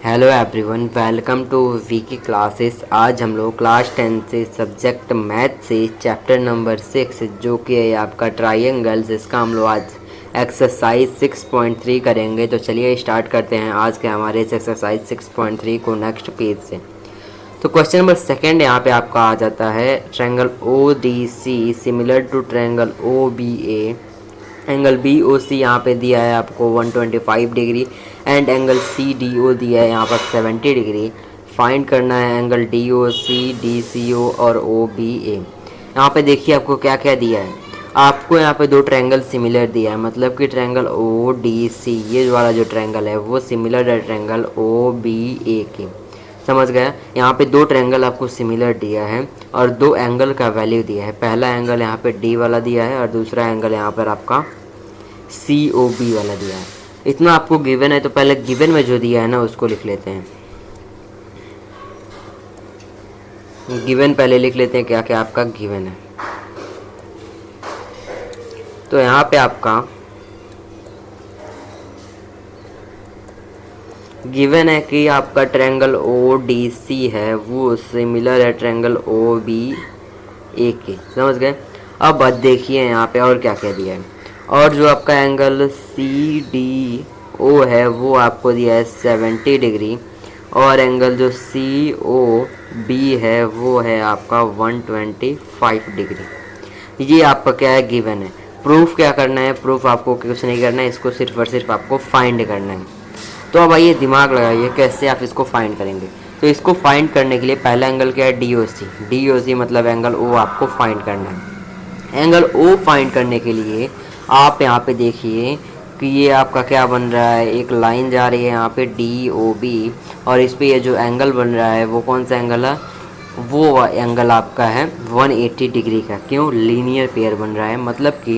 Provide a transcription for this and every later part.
Hello everyone, welcome to Vicky classes. आज हम लोग क्लास 10 से सब्जेक्ट मैथ से चैप्टर नंबर 6 जो कि है आपका ट्रायंगल्स, इसका हम लोग आज एक्सरसाइज 6.3 करेंगे। तो चलिए स्टार्ट करते हैं आज के हमारे इस एक्सरसाइज 6.3 को नेक्स्ट पेज से। तो क्वेश्चन नंबर सेकंड यहाँ पे आपका आ जाता है, triangle O D C similar to triangle O B A. Angle B O C यहाँ पे दिया है आपको 125 degree and angle C D O दिया है यहाँ पर 70 डिग्री। फाइंड करना है angle D O C, D C O और ओ बी ए। यहाँ पे देखिए आपको क्या क्या दिया है। आपको यहाँ पे दो ट्रायंगल सिमिलर दिया है, मतलब कि ट्रायंगल ओ डी सी ये वाला जो ट्रायंगल है वो सिमिलर है ट्रायंगल ओ बी ए के। समझ गया। यहाँ पे दो ट्रायंगल आपको सिमिलर दिया है और दो एंगल का वैल्यू दिया है। पहला एंगल यहाँ पे डी वाला दिया है और दूसरा एंगल यहाँ पर आपका सी ओ बी वाला दिया है। इतना आपको गिवन है, तो पहले गिवन में जो दिया है ना उसको लिख लेते हैं। गिवन पहले लिख लेते हैं, क्या क्या आपका गिवन है। तो यहाँ पे आपका गिवन है कि आपका ट्रायंगल ओ डी सी है वो सिमिलर है ट्रायंगल ओ बी ए के। समझ गए। अब बात देखिए यहाँ पे और क्या क्या दिया है। और जो आपका एंगल सी डी ओ है वो आपको दिया है 70 डिग्री और एंगल जो सी ओ बी है वो है आपका 125 डिग्री। ये आपका क्या है, गिवन है। प्रूफ क्या करना है, प्रूफ आपको कुछ नहीं करना है, इसको सिर्फ और सिर्फ आपको फाइंड करना है। तो अब आइए दिमाग लगाइए कैसे आप इसको फाइंड करेंगे। तो इसको फाइंड करने के लिए पहला एंगल क्या है, D O C. D O सी मतलब एंगल ओ आपको फाइंड करना है। एंगल ओ फाइंड करने के लिए आप यहाँ पे देखिए कि ये आपका क्या बन रहा है, एक लाइन जा रही है यहाँ पे डी ओ बी और इस पे ये जो एंगल बन रहा है वो कौन सा एंगल है, वो एंगल आपका है 180 डिग्री का। क्यों, लीनियर पेयर बन रहा है। मतलब कि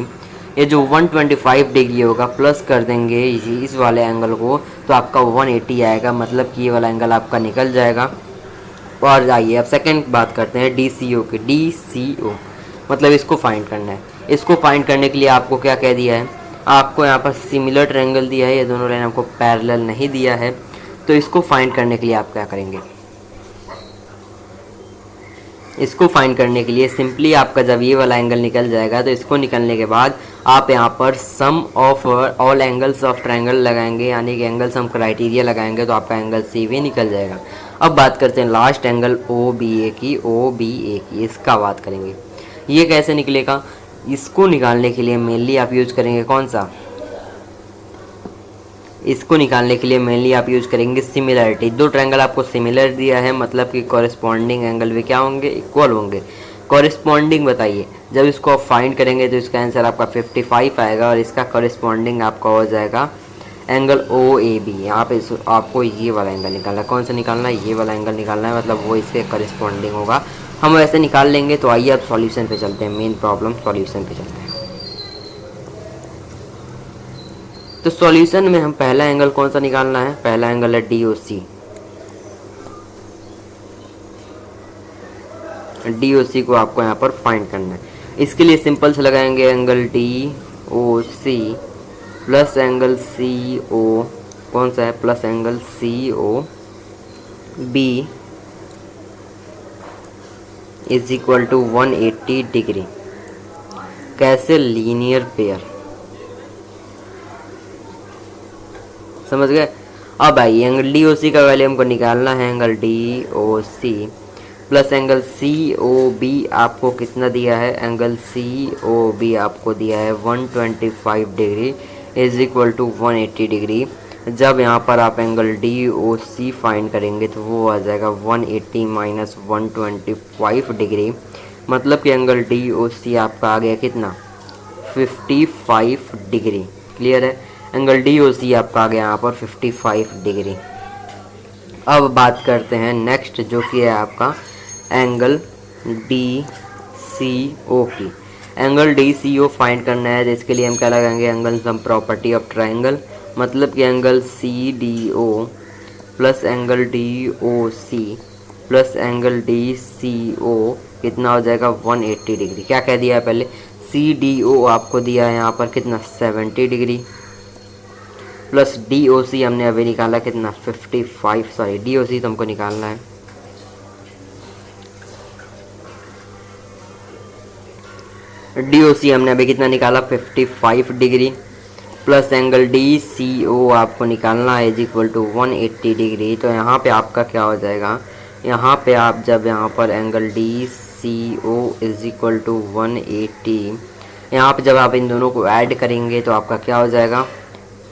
ये जो 125 डिग्री होगा प्लस कर देंगे इस वाले एंगल को तो आपका 180 आएगा। मतलब कि ये वाला एंगल आपका निकल जाएगा। और आइए अब सेकंड बात करते हैं डी सी ओ की। डी सी ओ मतलब इसको फाइंड करना है। इसको फाइंड करने के लिए आपको क्या कह दिया है, आपको यहाँ पर सिमिलर ट्रायंगल दिया है, ये दोनों लाइन आपको पैरेलल नहीं दिया है। तो इसको फाइंड करने के लिए आप क्या करेंगे, इसको फाइंड करने के लिए सिंपली आपका जब ये वाला एंगल निकल जाएगा तो इसको निकलने के बाद आप यहाँ पर sum of all angles of triangle लगाएंगे, यानी कि एंगल सम क्राइटेरिया लगाएंगे तो आपका एंगल सी भी निकल जाएगा। अब बात करते हैं last angle O B A की। ओ बी ए की इसका बात करेंगे, ये कैसे निकलेगा। इसको निकालने के लिए मेनली आप यूज करेंगे कौन सा, इसको निकालने के लिए मेनली आप यूज करेंगे सिमिलरिटी। दो ट्रायंगल आपको सिमिलर दिया है मतलब कि कॉरेस्पॉन्डिंग एंगल भी क्या होंगे, इक्वल होंगे। कॉरेस्पॉन्डिंग बताइए, जब इसको आप फाइंड करेंगे तो इसका आंसर आपका 55 आएगा और इसका कॉरेस्पॉन्डिंग आपका हो जाएगा एंगल ओ ए बी। यहाँ पे आपको ये वाला एंगल निकालना है। कौन सा निकालना है, ये वाला एंगल निकालना है, मतलब वो इसके कॉरेस्पॉन्डिंग होगा। हम वैसे निकाल लेंगे। तो आइए अब सॉल्यूशन पे चलते हैं, मेन प्रॉब्लम सॉल्यूशन पे चलते हैं। तो सॉल्यूशन में हम पहला एंगल कौन सा निकालना है, पहला एंगल है D O C. D O सी को आपको यहाँ पर फाइंड करना है। इसके लिए सिंपल से लगाएंगे angle D O C plus angle C O, कौन सा है, plus angle C O B is equal to 180 degree. कैसे, लीनियर पेयर। समझ गए। अब आइए एंगल डी ओ सी का वैल्यू हमको निकालना है। Angle D O C plus angle C O B आपको कितना दिया है, एंगल सी ओ बी आपको दिया है 125 degree is equal to 180 degree. जब यहाँ पर आप angle D O C find करेंगे तो वो आ जाएगा 180 माइनस 125 डिग्री। मतलब कि एंगल डी ओ सी आपका आ गया कितना, 55 डिग्री। क्लियर है। एंगल डी ओ सी आपका आ गया यहाँ पर 55 डिग्री। अब बात करते हैं नेक्स्ट जो कि है आपका एंगल डी सी ओ की। Angle D C O find करना है, जिसके लिए हम क्या लगाएंगे, angle sum property of triangle. मतलब कि angle C D O plus angle D O C plus angle D C O कितना हो जाएगा 180 डिग्री। क्या कह दिया है पहले, सी डी ओ आपको दिया है यहाँ पर कितना 70 डिग्री प्लस DOC हमने अभी निकाला कितना 55, सॉरी DOC तो हमको निकालना है। DOC हमने अभी कितना निकाला 55 डिग्री, प्लस एंगल DCO आपको निकालना है इज इक्वल टू 180 डिग्री। तो यहाँ पे आपका क्या हो जाएगा, यहाँ पे आप जब यहाँ पर angle DCO is equal to 180, यहाँ पे जब आप इन दोनों को ऐड करेंगे तो आपका क्या हो जाएगा,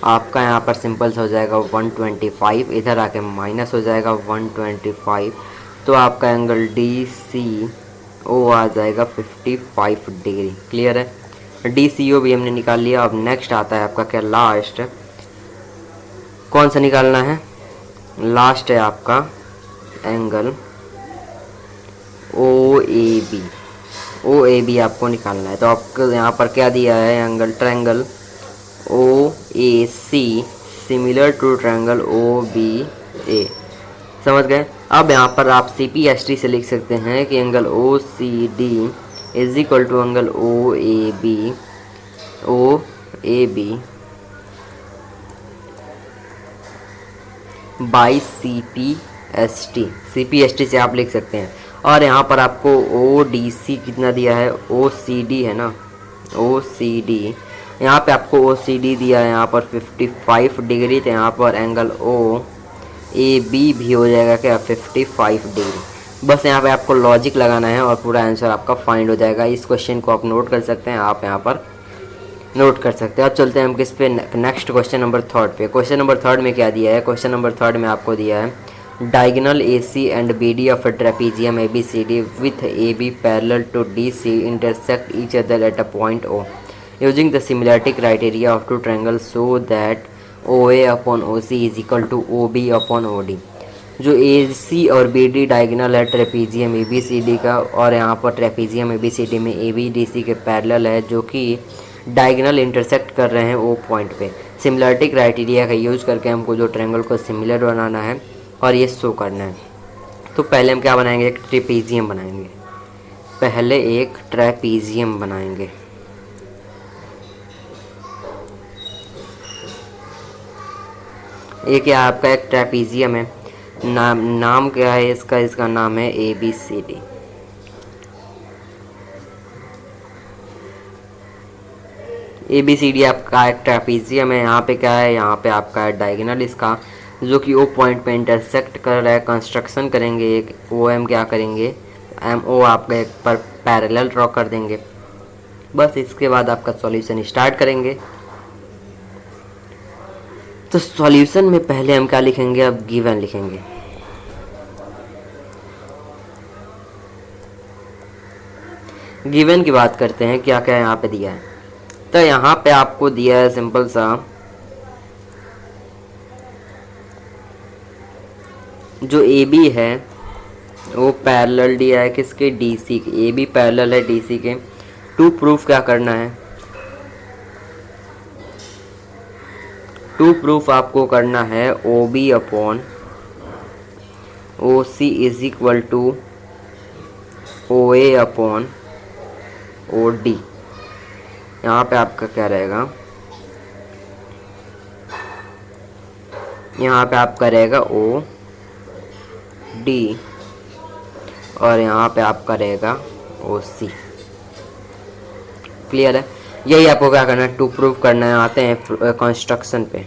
आपका यहाँ पर सिंपल सा हो जाएगा 125, इधर आके माइनस हो जाएगा 125, तो आपका एंगल DCO आ जाएगा 55 डिग्री। क्लियर है, DCO भी हमने निकाल लिया। अब नेक्स्ट आता है आपका क्या, लास्ट कौन सा निकालना है, लास्ट है आपका एंगल OAB आपको निकालना है। तो आपको यहाँ पर क्या दिया है, angle triangle OAC similar to triangle OBA, समझ गए। अब यहाँ पर आप CPST से लिख सकते हैं कि angle OCD is equal to angle OAB by CPST से आप लिख सकते हैं। और यहाँ पर आपको ODC कितना दिया है, OCD है ना, OCD यहाँ पे आपको OCD दिया है यहाँ पर 55 डिग्री, तो यहाँ पर एंगल OAB भी हो जाएगा क्या 55 डिग्री। बस यहाँ पे आपको लॉजिक लगाना है और पूरा आंसर आपका फाइंड हो जाएगा। इस क्वेश्चन को आप नोट कर सकते हैं, आप यहाँ पर नोट कर सकते हैं। अब चलते हैं हम किस पे, नेक्स्ट क्वेश्चन नंबर 3 पे। क्वेश्चन नंबर 3 में क्या दिया है, क्वेश्चन नंबर 3 में आपको दिया है diagonal AC and BD of a trapezium ABCD with AB parallel to DC intersect each other at a point O using the similarity criteria of two triangle so that OA upon OC is equal to OB upon OD। जो AC और BD diagonal है trapezium ABCD का, और यहाँ पर trapezium ABCD में AB DC के parallel है, जो कि डायगोनल इंटरसेक्ट कर रहे हैं O पॉइंट पे। सिमिलरिटी क्राइटेरिया का यूज़ करके हमको जो ट्रायंगल को सिमिलर बनाना है और ये शो करना है। तो पहले हम क्या बनाएंगे, एक ट्रेपीजियम बनाएंगे, पहले एक ट्रेपीजियम बनाएंगे। ये क्या आपका एक ट्रेपीजियम है, नाम क्या है इसका नाम है ABCD। ABCD आपका एक ट्रेपीजियम है। यहाँ पे क्या है, यहाँ पे आपका है डायगोनल इसका, जो कि O पॉइंट पे इंटरसेक्ट कर रहा है। कंस्ट्रक्शन करेंगे, एक OM क्या करेंगे, MO आपका एक पर पैरेलल ड्रॉ कर देंगे। बस इसके बाद आपका सॉल्यूशन स्टार्ट करेंगे। तो सॉल्यूशन में पहले हम क्या लिखेंगे, अब गिवन लिखेंगे। गिवन की बात करते हैं, क्या क्या यहाँ पे दिया है। तो यहाँ पे आपको दिया है सिंपल सा, जो AB है वो पैरेलल दिया है किसके, DC के। AB पैरेलल है DC के। टू प्रूफ क्या करना है, टू प्रूफ आपको करना है OB upon OC is equal to OA upon OD। यहाँ पे आपका क्या रहेगा, यहाँ पे आपका रहेगा OD और यहाँ पे आपका रहेगा OC। क्लियर है, यही आपको क्या करना है, टू प्रूव करना है। आते हैं कंस्ट्रक्शन पे।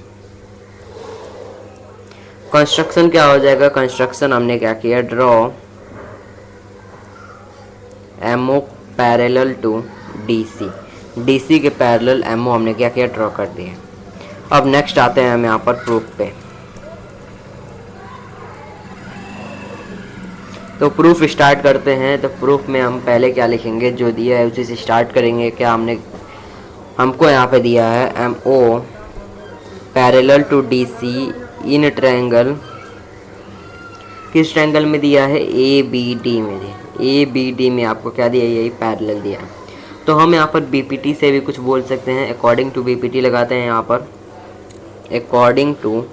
कंस्ट्रक्शन क्या हो जाएगा, कंस्ट्रक्शन हमने क्या किया, draw MO parallel to DC के पैरेलल MO हमने क्या किया, ड्रॉ कर दिया। अब नेक्स्ट आते हैं हम यहाँ पर प्रूफ पे। तो प्रूफ स्टार्ट करते हैं। तो प्रूफ में हम पहले क्या लिखेंगे, जो दिया है उसी से स्टार्ट करेंगे। क्या हमको यहाँ पे दिया है MO parallel to DC in triangle, किस ट्रायंगल में दिया है, ABD में दिया। ABD में आपको क्या दिया, यही पैरेलल दिया। तो हम यहाँ पर BPT से भी कुछ बोल सकते हैं, अकॉर्डिंग टू BPT लगाते हैं यहाँ पर। अकॉर्डिंग टू,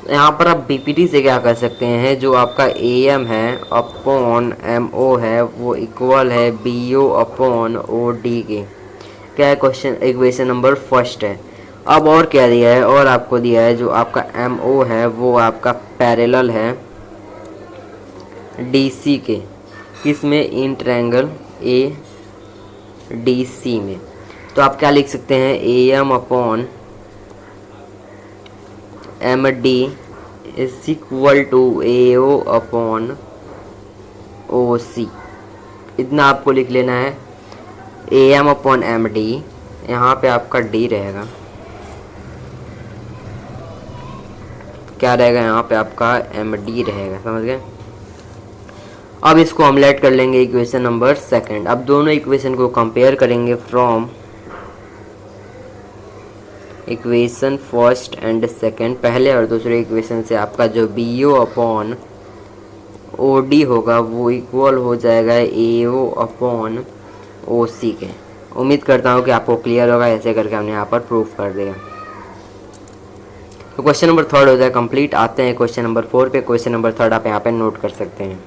यहाँ पर आप BPT से क्या कर सकते हैं, जो आपका AM है अपॉन MO है वो इक्वल है BO अपॉन OD के। क्या है क्वेश्चन, इक्वेशन नंबर फर्स्ट है। अब और क्या दिया है, और आपको दिया है जो आपका एम ओ है वो आपका पैरेलल है डी सी के, किसमें, इन ट्रायंगल ए डी सी में। तो आप क्या लिख सकते हैं, A M upon M D is equal to A O upon O C. इतना आपको लिख लेना है, A M upon M D, यहाँ पे आपका डी रहेगा, क्या रहेगा यहाँ पे आपका एम डी रहेगा, समझ गए। अब इसको हम लेट कर लेंगे इक्वेशन नंबर सेकंड। अब दोनों इक्वेशन को कंपेयर करेंगे from equation first and second. पहले और दूसरे इक्वेशन से आपका जो B O upon O D होगा वो इक्वल हो जाएगा ए ओ अपॉन ओ सी के। उम्मीद करता हूँ कि आपको क्लियर होगा, ऐसे करके हमने यहाँ पर प्रूफ कर दिया। तो क्वेश्चन नंबर थर्ड हो जाए कंप्लीट। आते हैं क्वेश्चन नंबर फोर पे। क्वेश्चन नंबर थर्ड आप यहाँ पे नोट कर सकते हैं।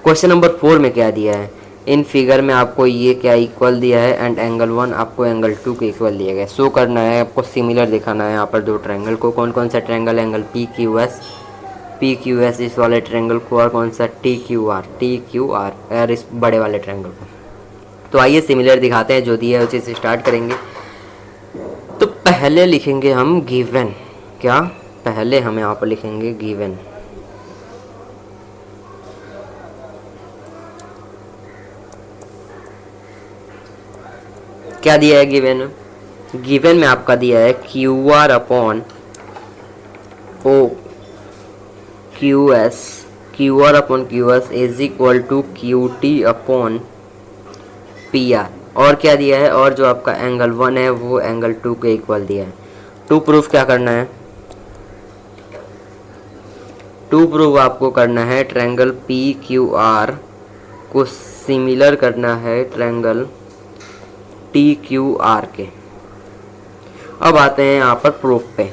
क्वेश्चन नंबर फोर में क्या दिया है, इन फिगर में आपको ये क्या इक्वल दिया है एंड एंगल 1 आपको एंगल 2 के इक्वल दिया गया। शो करना है आपको, सिमिलर दिखाना है यहाँ पर दो ट्रायंगल को। कौन कौन सा triangle, angle P Q S इस वाले ट्रायंगल को, और कौन सा टी क्यू आर और इस बड़े वाले ट्रायंगल को। तो आइए सिमिलर दिखाते हैं, जो दिया है उसी से स्टार्ट करेंगे। तो पहले लिखेंगे हम गिवन, क्या पहले हम यहाँ पर लिखेंगे गिवन। क्या दिया है गिवन, गिवन में आपका दिया है Q R upon O Q S is equal to Q T upon P R. और क्या दिया है, और जो आपका एंगल 1 है वो एंगल 2 के इक्वल दिया है। टू प्रूफ क्या करना है, टू प्रूफ आपको करना है ट्रायंगल पी क्यू आर को सिमिलर करना है ट्रायंगल टी क्यू आर के। अब आते हैं यहाँ पर प्रूफ पे।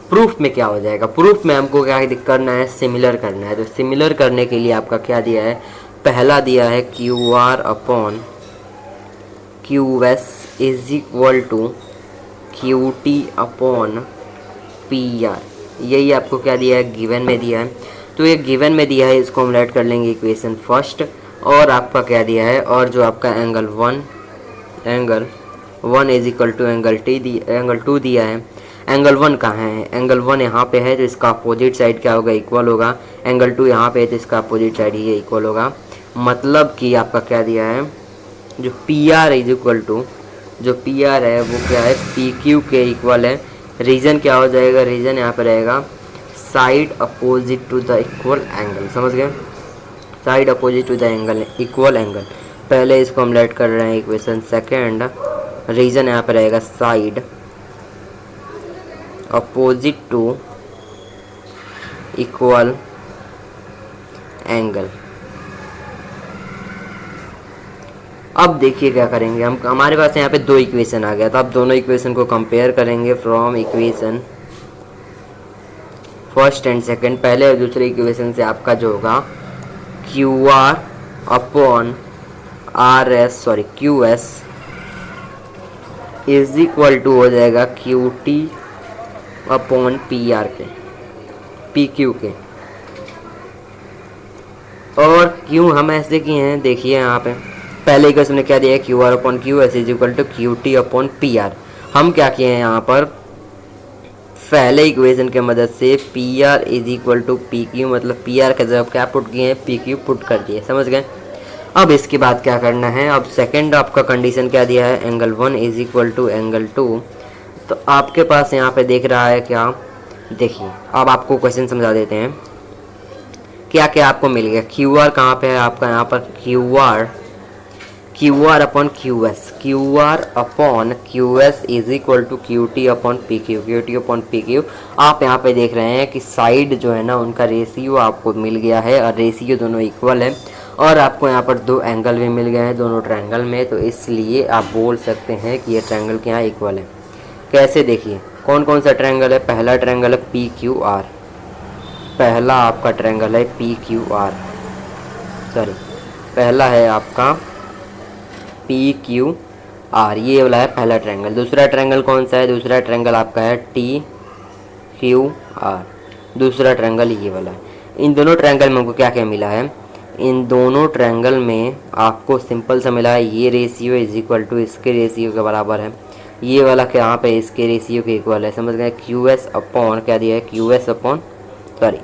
प्रूफ में क्या हो जाएगा, प्रूफ में हमको क्या करना है, सिमिलर करना है। तो सिमिलर करने के लिए आपका क्या दिया है, पहला दिया है Q R upon Q S is equal to Q T upon P R. यही आपको क्या दिया है, गिवन में दिया है। तो ये गिवन में दिया है, इसको हम लेट कर लेंगे इक्वेशन फर्स्ट। और आपका क्या दिया है, और जो आपका angle 1 is equal to angle 2 दिया है। एंगल 1 कहाँ है, एंगल 1 यहाँ पे है, तो इसका अपोजिट साइड क्या होगा, इक्वल होगा। एंगल 2 यहाँ पे है, तो इसका अपोजिट साइड ये इक्वल होगा। मतलब कि आपका क्या दिया है, जो P R is equal to, जो पी आर है वो क्या है, पी क्यू के इक्वल है। रीजन क्या हो जाएगा, रीजन यहाँ पे रहेगा side opposite to the equal angle, समझ गए, side opposite to the angle equal angle. पहले इसको हम लेट कर रहे हैं इक्वेशन सेकेंड। रीजन यहाँ पे रहेगा side opposite to equal angle. अब देखिए क्या करेंगे हम, हमारे पास यहाँ पे दो इक्वेशन आ गया। तो अब दोनों इक्वेशन को कंपेयर करेंगे from equation first and second. पहले और दूसरे इक्वेशन से आपका जो होगा Q R upon Q S is equal to हो जाएगा Q T upon P R के, पी क्यू के। और क्यों हम ऐसे किए हैं, देखिए यहाँ पे पहले इक्वेशन में क्या दिया है, Q R upon Q S is equal to Q T upon P R. हम क्या किए हैं यहाँ पर, पहले इक्वेशन के मदद से P R is equal to P Q, मतलब पी आर का जब क्या पुट किए हैं, पी क्यू पुट कर दिए, समझ गए। अब इसके बाद क्या करना है, अब सेकंड आपका कंडीशन क्या दिया है, angle 1 is equal to angle 2। तो आपके पास यहाँ पे देख रहा है क्या, देखिए अब आपको क्वेश्चन समझा देते हैं क्या क्या आपको मिल गया। क्यू आर कहाँ पे है आपका, यहाँ पर Q R upon Q S is equal to Q T upon P Q. आप यहाँ पे देख रहे हैं कि साइड जो है ना उनका रेशियो आपको मिल गया है, और रेशियो दोनों इक्वल है। और आपको यहाँ पर दो एंगल भी मिल गए हैं दोनों ट्रायंगल में, तो इसलिए आप बोल सकते हैं कि ये ट्रायंगल के यहाँ इक्वल है। कैसे, देखिए कौन कौन सा ट्रायंगल है, पहला ट्रायंगल है पी क्यू आर, पहला आपका ट्रायंगल है पी क्यू आर। सॉरी, पहला है आपका पी क्यू आर, ये वाला है पहला ट्रायंगल। दूसरा ट्रायंगल कौन सा है? दूसरा ट्रायंगल आपका है टी क्यू आर, दूसरा ट्रायंगल ये वाला है। इन दोनों ट्रायंगल में हमको क्या क्या मिला है? इन दोनों ट्रायंगल में आपको सिंपल सा मिला है, ये रेशियो इज इक्वल टू इसके रेशियो के बराबर है। ये वाला क्या यहाँ पे इसके रेशियो के इक्वल है, समझ गए? क्यू एस अपॉन क्या दिया है? Q S upon sorry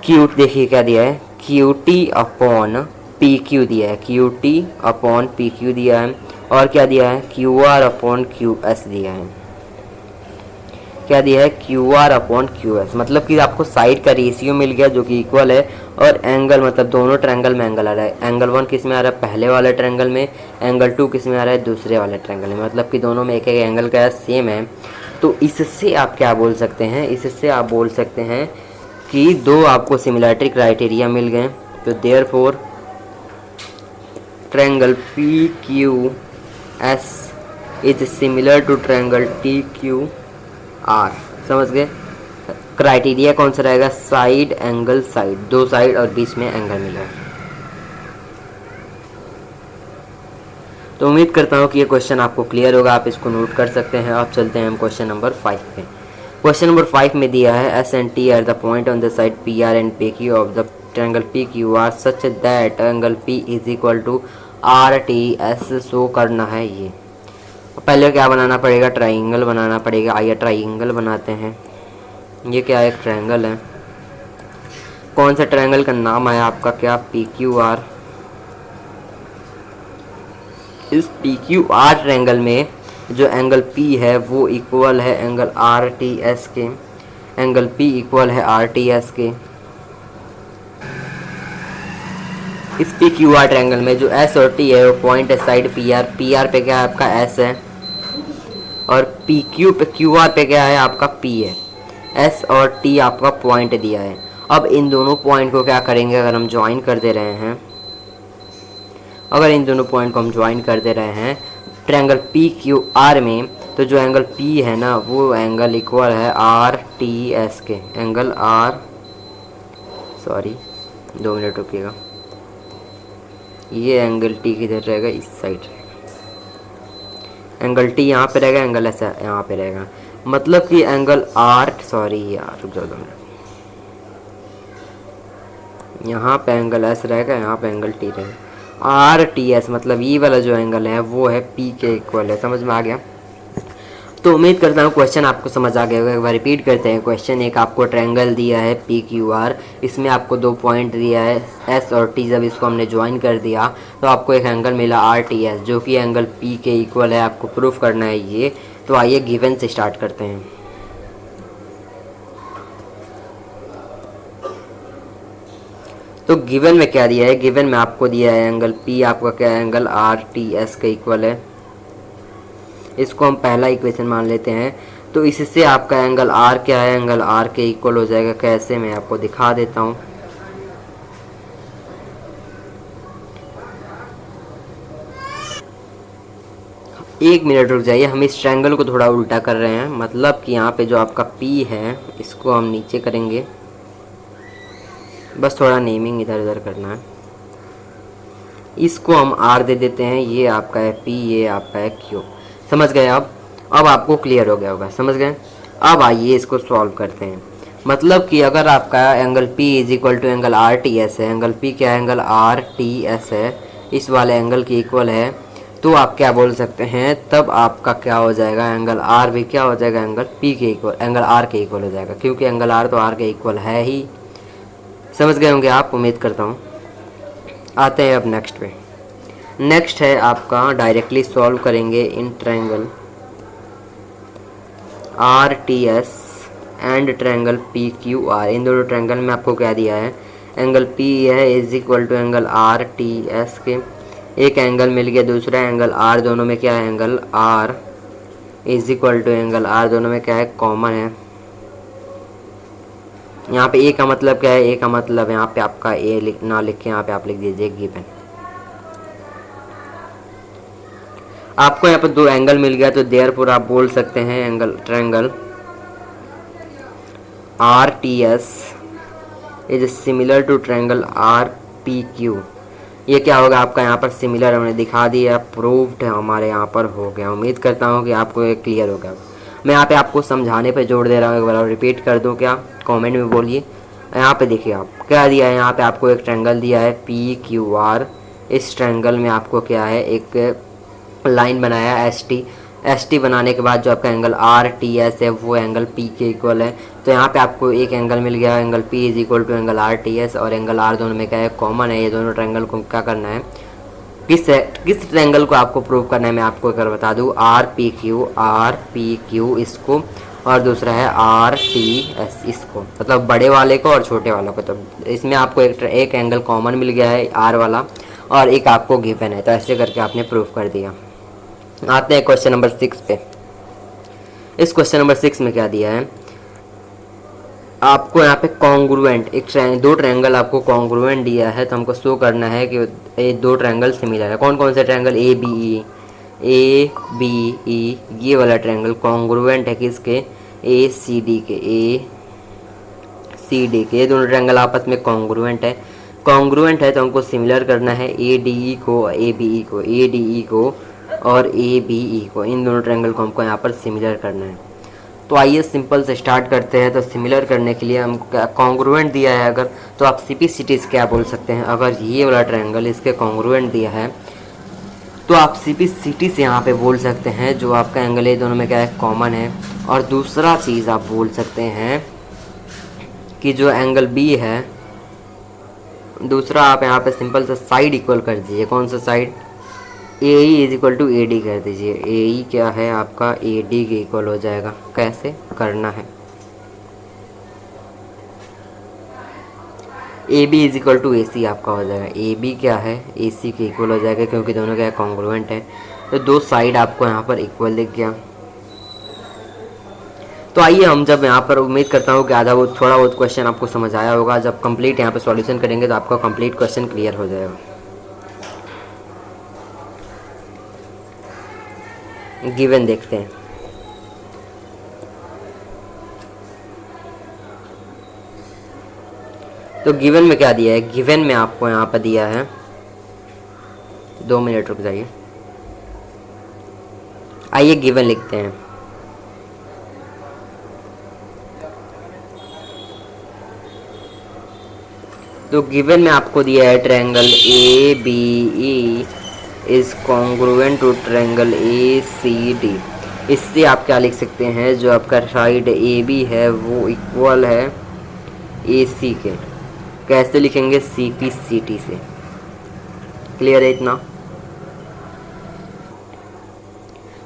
Q, देखिए क्या दिया है? Q T upon P Q दिया है, Q T upon P Q दिया है। और क्या दिया है? Q R upon Q S दिया है। क्या दिया है? Q R upon Q S, मतलब कि आपको साइड का रेशियो मिल गया जो कि इक्वल है। और एंगल, मतलब दोनों ट्रायंगल में एंगल आ रहा है। एंगल 1 किस में आ रहा है? पहले वाले ट्रायंगल में। एंगल 2 किस में आ रहा है? दूसरे वाले ट्रायंगल में। मतलब कि दोनों में एक एक एंगल का सेम है। तो इससे आप क्या बोल सकते हैं? इससे आप बोल सकते हैं कि दो आपको सिमिलरिटी क्राइटेरिया मिल गए। तो therefore triangle P Q S is similar to triangle T Q R. समझ गए? क्राइटेरिया कौन सा रहेगा? साइड, एंगल, साइड, दो साइड और बीच में एंगल मिला है। तो उम्मीद करता हूँ कि ये क्वेश्चन आपको क्लियर होगा, आप इसको नोट कर सकते हैं। अब चलते हैं हम क्वेश्चन नंबर 5 पे। क्वेश्चन नंबर 5 में दिया है S and T are the point on the side P R and P Q of the triangle P Q R such that angle P is equal to R T S show करना है। ये पहले क्या बनाना पड़ेगा? Triangle बनाना पड़ेगा। आइए triangle बनाते हैं। ये क्या है? एक ट्रायंगल है। कौन सा ट्रायंगल का नाम है आपका? क्या? P Q are. इस पी क्यू आर ट्रायंगल में जो एंगल पी है वो इक्वल है एंगल आर टी एस के। एंगल पी इक्वल है आर टी एस के। इस पी क्यू आर ट्रायंगल में जो एस और टी है वो पॉइंट है side P are. P R पे क्या है आपका? एस है। और पी क्यू पे, क्यू आर पे क्या है आपका? पी है। एस और टी आपका पॉइंट दिया है। अब इन दोनों पॉइंट को क्या करेंगे? अगर हम ज्वाइन कर दे रहे हैं, अगर इन दोनों पॉइंट को हम ज्वाइन कर दे रहे हैं ट्रायंगल पी क्यू आर में, तो जो एंगल पी है ना वो एंगल इक्वल है आर टी एस के। एंगल आर, सॉरी 2 मिनट रुकिएगा, ये एंगल टी किधर रहेगा? इस साइड। एंगल टी यहाँ पे रहेगा, एंगल एस यहाँ पे रहेगा। मतलब कि एंगल आर, सॉरी यार रुक जाओ 2 मिनट, यहाँ पे एंगल एस रहेगा, यहाँ पे एंगल टी रहेगा। आर टी एस मतलब ये वाला जो एंगल है वो है पी के इक्वल है। समझ में आ गया? तो उम्मीद करता हूँ क्वेश्चन आपको समझ आ गया होगा। एक बार रिपीट करते हैं क्वेश्चन। एक आपको ट्रायंगल दिया है पी क्यू आर, इसमें आपको 2 पॉइंट दिया है एस और टी। जब इसको हमने ज्वाइन कर दिया तो आपको एक एंगल मिला आर टी एस जो कि एंगल पी के इक्वल है। आपको प्रूफ करना है ये। तो आइए गिवन से स्टार्ट करते हैं। तो गिवन में क्या दिया है? गिवन में आपको दिया है एंगल पी आपका क्या है? एंगल आर टी एस के इक्वल है। इसको हम पहला इक्वेशन मान लेते हैं। तो इससे आपका एंगल आर क्या है? एंगल आर के इक्वल हो जाएगा। कैसे? मैं आपको दिखा देता हूँ। एक मिनट रुक जाइए, हम इस ट्रायंगल को थोड़ा उल्टा कर रहे हैं। मतलब कि यहाँ पे जो आपका पी है इसको हम नीचे करेंगे, बस थोड़ा नेमिंग इधर उधर करना है। इसको हम आर दे देते हैं। ये आपका है पी, ये आपका है क्यू। समझ गए? अब आपको क्लियर हो गया होगा। समझ गए? अब आइए इसको सॉल्व करते हैं। मतलब कि अगर आपका angle P is equal to angle R T S है, एंगल P क्या है? एंगल आर टी एस है, इस वाले एंगल के इक्वल है, तो आप क्या बोल सकते हैं? तब आपका क्या हो जाएगा? एंगल R भी क्या हो जाएगा? एंगल P के इक्वल, एंगल R के इक्वल हो जाएगा, क्योंकि एंगल R तो R के इक्वल है ही। समझ गए होंगे आप, उम्मीद करता हूँ। आते हैं अब नेक्स्ट पे। नेक्स्ट है आपका डायरेक्टली सॉल्व करेंगे in triangle R T S and triangle P Q R. इन दोनों ट्रायंगल में आपको क्या दिया है? एंगल पी है is equal to angle R T S के। एक एंगल मिल गया, दूसरा एंगल आर, दोनों में क्या है? Angle R is equal to angle R, दोनों में क्या है? कॉमन है। यहाँ पे ए का मतलब क्या है? ए का मतलब यहाँ पे आपका ए ना लिख के यहाँ पे आप लिख दीजिए गिवन। आपको यहाँ पर 2 एंगल मिल गया, तो देयरफॉर आप बोल सकते हैं angle triangle R T S is similar to triangle R P Q, ये क्या होगा आपका यहाँ पर सिमिलर हमने दिखा दिया, प्रूव्ड हमारे यहाँ पर हो गया। उम्मीद करता हूँ कि आपको ये क्लियर हो गया। मैं यहाँ पे आपको समझाने पे जोड़ दे रहा हूँ, एक बार रिपीट कर दूँ क्या, कमेंट में बोलिए। यहाँ पे देखिए आप क्या दिया है, यहाँ पे आपको एक ट्रायंगल दिया है पी क्यू आर। इस ट्रायंगल में आपको क्या है, एक लाइन बनाया एस टी बनाने के बाद जो आपका एंगल आर टी एस है वो एंगल पी के इक्वल है। तो यहाँ पे आपको एक एंगल मिल गया, angle P is equal to angle R T S, और एंगल आर दोनों में क्या है, कॉमन है। ये दोनों ट्रायंगल को क्या करना है, किस ट्रायंगल को आपको प्रूव करना है मैं आपको एक बार बता दूँ, आर पी क्यू इसको, और दूसरा है आर टी एस इसको, मतलब बड़े वाले को और छोटे वालों को। तो इसमें आपको एक एंगल कॉमन मिल गया है आर वाला, और एक आपको गिवन है। तो ऐसे करके आपने प्रूव कर दिया। आते हैं क्वेश्चन नंबर 6 पे। इस क्वेश्चन नंबर 6 में क्या दिया है आपको, यहाँ पे कॉन्ग्रुएंट दो ट्रायंगल आपको कॉन्ग्रुएंट दिया है। तो हमको शो करना है कि ये दो ट्रायंगल सिमिलर है। कौन कौन से ट्रायंगल, ए बी ई, ये वाला ट्रायंगल कॉन्ग्रुएंट है किसके, ए सी डी के, ये दोनों ट्रायंगल आपस में कॉन्ग्रुएंट है। तो हमको सिमिलर करना है ए डी ई को, और ए बी ई को, इन दोनों ट्रायंगल को हमको यहाँ पर सिमिलर करना है। तो आइए सिंपल से स्टार्ट करते हैं। तो सिमिलर करने के लिए हम कॉन्ग्रुएंट दिया है अगर, तो आप सीपीसीटी से क्या बोल सकते हैं, अगर ये वाला ट्रायंगल इसके कॉन्ग्रुएंट दिया है तो आप सीपीसीटी से यहाँ पे बोल सकते हैं जो आपका एंगल है दोनों में क्या है, कॉमन है। और दूसरा चीज़ आप बोल सकते हैं कि जो एंगल बी है, दूसरा आप यहाँ पे सिंपल से साइड इक्वल कर दीजिए। कौन सा side, A E is equal to A D कर दीजिए। ए ई क्या है आपका, ए डी के इक्वल हो जाएगा। कैसे करना है, A B is equal to A C आपका हो जाएगा। ए बी क्या है, ए सी के इक्वल हो जाएगा, क्योंकि दोनों क्या कॉन्ग्रुएंट है। तो दो साइड आपको यहाँ पर इक्वल दिख गया। तो आइए हम जब यहाँ पर, उम्मीद करता हूँ कि आधा बहुत थोड़ा बहुत क्वेश्चन आपको समझ आया होगा। जब कंप्लीट यहाँ पे सॉल्यूशन करेंगे तो आपका कंप्लीट क्वेश्चन क्लियर हो जाएगा। गिवन देखते हैं। तो गिवन में क्या दिया है, गिवन में आपको यहाँ पर दिया है, 2 मिनट रुक जाइए। आइए गिवन लिखते हैं। तो गिवन में आपको दिया है triangle A B E is congruent to triangle A C D. इससे आप क्या लिख सकते हैं, जो आपका साइड ए बी है वो इक्वल है ए सी के। कैसे लिखेंगे, सी पी सी टी से। क्लियर है इतना।